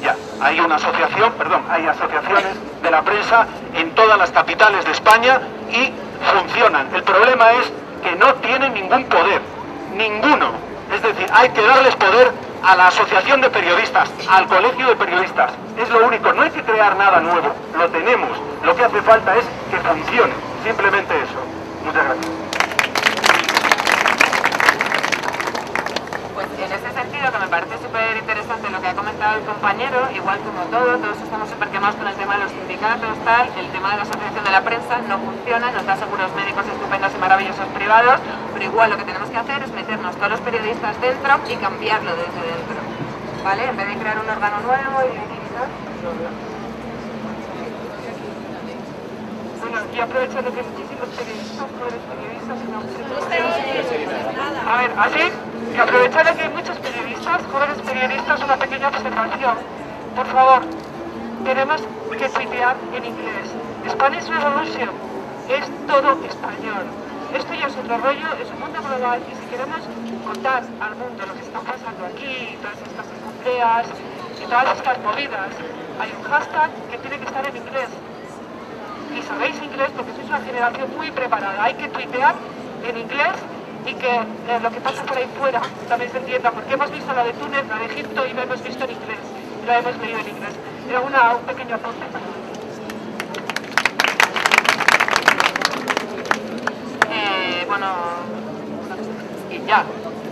ya. Hay una asociación, hay asociaciones de la prensa en todas las capitales de España y funcionan. El problema es que no tienen ningún poder, ninguno. Es decir, hay que darles poder a la asociación de periodistas, al colegio de periodistas. Es lo único, no hay que crear nada nuevo, lo tenemos. Lo que hace falta es que funcione, simplemente eso. Muchas gracias. Pues en ese sentido, que me parece súper interesante lo que ha comentado el compañero, igual como todos estamos súper quemados con el tema de los sindicatos, tal, el tema de la asociación de la prensa no funciona, nos da seguros médicos estupendos y maravillosos privados, pero igual lo que tenemos que hacer es meternos todos los periodistas dentro y cambiarlo desde dentro, ¿vale? En vez de crear un órgano nuevo y tal. Bueno, y aprovechando que muchísimos periodistas, jóvenes periodistas, a ver, así, y aprovechando que hay muchos periodistas, jóvenes periodistas, una pequeña observación. Por favor, tenemos que tuitear en inglés. Spanish Revolution es todo español. Esto ya es otro rollo, es un mundo global y si queremos contar al mundo lo que está pasando aquí, todas estas asambleas y todas estas movidas, hay un hashtag que tiene que estar en inglés. Y sabéis inglés porque sois una generación muy preparada. Hay que tuitear en inglés y que lo que pasa por ahí fuera también se entienda, porque hemos visto la de Túnez, la de Egipto y lo hemos visto en inglés, y la hemos leído en inglés. Era un pequeño apunte. Bueno, y ya.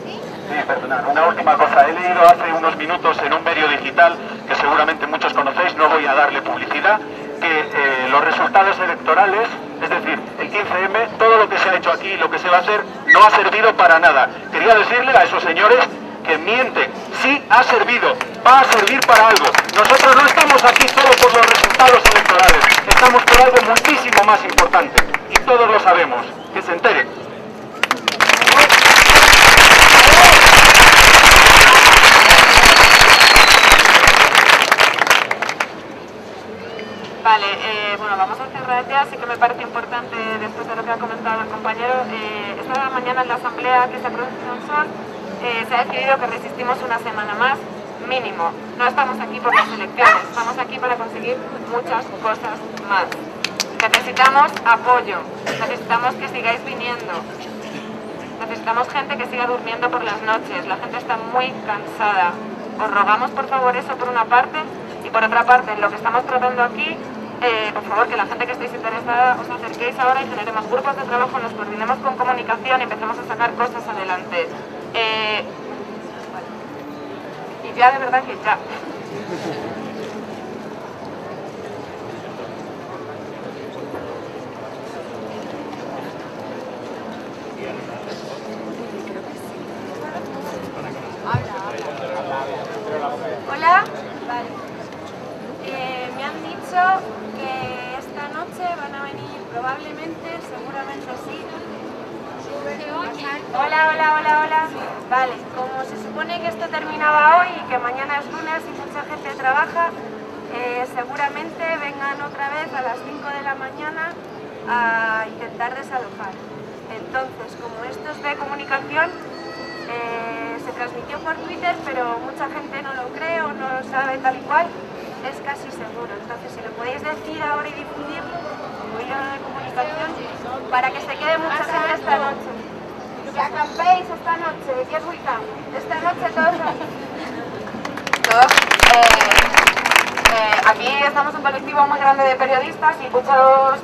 Sí, perdonad, una última cosa. He leído hace unos minutos en un medio digital que seguramente muchos conocéis, no voy a darle publicidad, que los resultados electorales, es decir, el 15M, todo lo que se ha hecho aquí, lo que se va a hacer, no ha servido para nada. Quería decirle a esos señores que mienten. Sí ha servido, va a servir para algo. Nosotros no estamos aquí solo por los resultados electorales, estamos por algo muchísimo más importante. Y todos lo sabemos. Que se enteren. Vale, bueno, vamos a cerrar ya. Sí que me parece importante, después de lo que ha comentado el compañero, esta mañana en la asamblea que se produce en Sol, se ha decidido que resistimos una semana más, mínimo. No estamos aquí por las elecciones, estamos aquí para conseguir muchas cosas más. Necesitamos apoyo, necesitamos que sigáis viniendo, necesitamos gente que siga durmiendo por las noches, la gente está muy cansada. Os rogamos por favor eso por una parte, y por otra parte, en lo que estamos tratando aquí, por favor que la gente que estéis interesada os acerquéis ahora y generemos grupos de trabajo, nos coordinemos con comunicación y empecemos a sacar cosas adelante. Y ya de verdad que ya. Hola, vale. Me han dicho que esta noche van a venir probablemente, seguramente sí. Hola. Vale, como se supone que esto terminaba hoy y que mañana es lunes y mucha gente trabaja, seguramente vengan otra vez a las 5 de la mañana a intentar desalojar. Entonces, como esto es de comunicación, se transmitió por Twitter, pero mucha gente no lo cree o no lo sabe tal y cual, es casi seguro. Entonces, si lo podéis decir ahora y difundir, voy a de comunicación, para que se quede mucha gente esta noche. Que acampéis esta noche, yes we can. Esta noche todos aquí estamos un colectivo muy grande de periodistas y muchos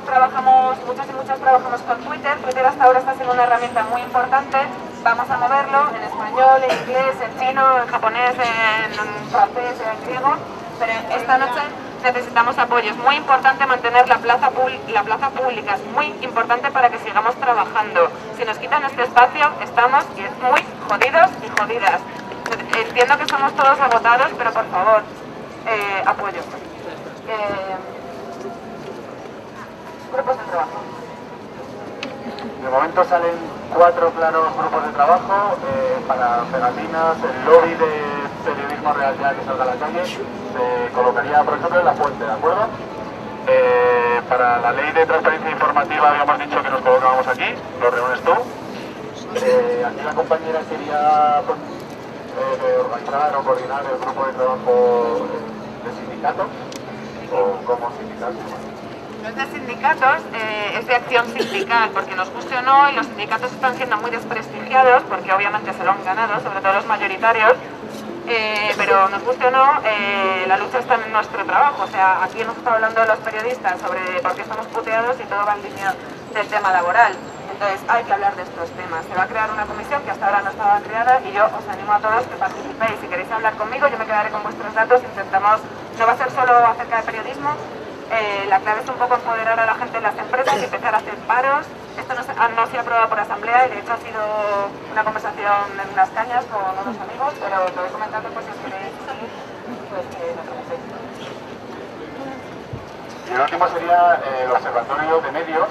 y muchas trabajamos con Twitter. Twitter hasta ahora está siendo una herramienta muy importante. Vamos a moverlo en español, en inglés, en chino, en japonés, en francés, en griego. Pero esta noche necesitamos apoyo. Es muy importante mantener la plaza pública, es muy importante para que sigamos trabajando. Si nos quitan este espacio, estamos muy jodidos y jodidas. Entiendo que somos todos agotados, pero por favor, apoyo. Grupos de trabajo. De momento salen 4 claros grupos de trabajo para pegatinas, el lobby de periodismo real ya que salga a la calle se colocaría, por ejemplo, en La Fuente, ¿de acuerdo? Para la ley de transparencia informativa habíamos dicho que nos colocábamos aquí, lo reúnes tú. Aquí la compañera quería organizar o coordinar el grupo de trabajo de sindicatos o como sindicatos. No es de sindicatos, es de acción sindical, porque nos guste o no, y los sindicatos están siendo muy desprestigiados, porque obviamente se lo han ganado, sobre todo los mayoritarios, pero nos guste o no, la lucha está en nuestro trabajo. O sea, aquí hemos estado hablando de los periodistas sobre por qué estamos puteados y todo va en línea del tema laboral. Entonces hay que hablar de estos temas. Se va a crear una comisión que hasta ahora no estaba creada y yo os animo a todos que participéis. Si queréis hablar conmigo, yo me quedaré con vuestros datos. Intentamos, no va a ser solo acerca de periodismo, la clave es un poco empoderar a la gente en las empresas y empezar a hacer paros. Esto no se ha aprobado por asamblea y de hecho ha sido una conversación en unas cañas con unos amigos, pero lo voy comentando pues si os queréis seguir, pues que me preguntéis. Y el último sería el observatorio de medios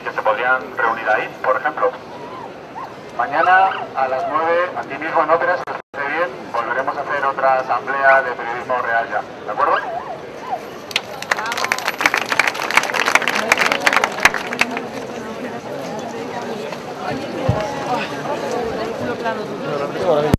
que se podrían reunir ahí, por ejemplo. Mañana a las 9, aquí mismo en Ópera, si os parece bien, volveremos a hacer otra asamblea de periodismo real ya, ¿de acuerdo? Claro.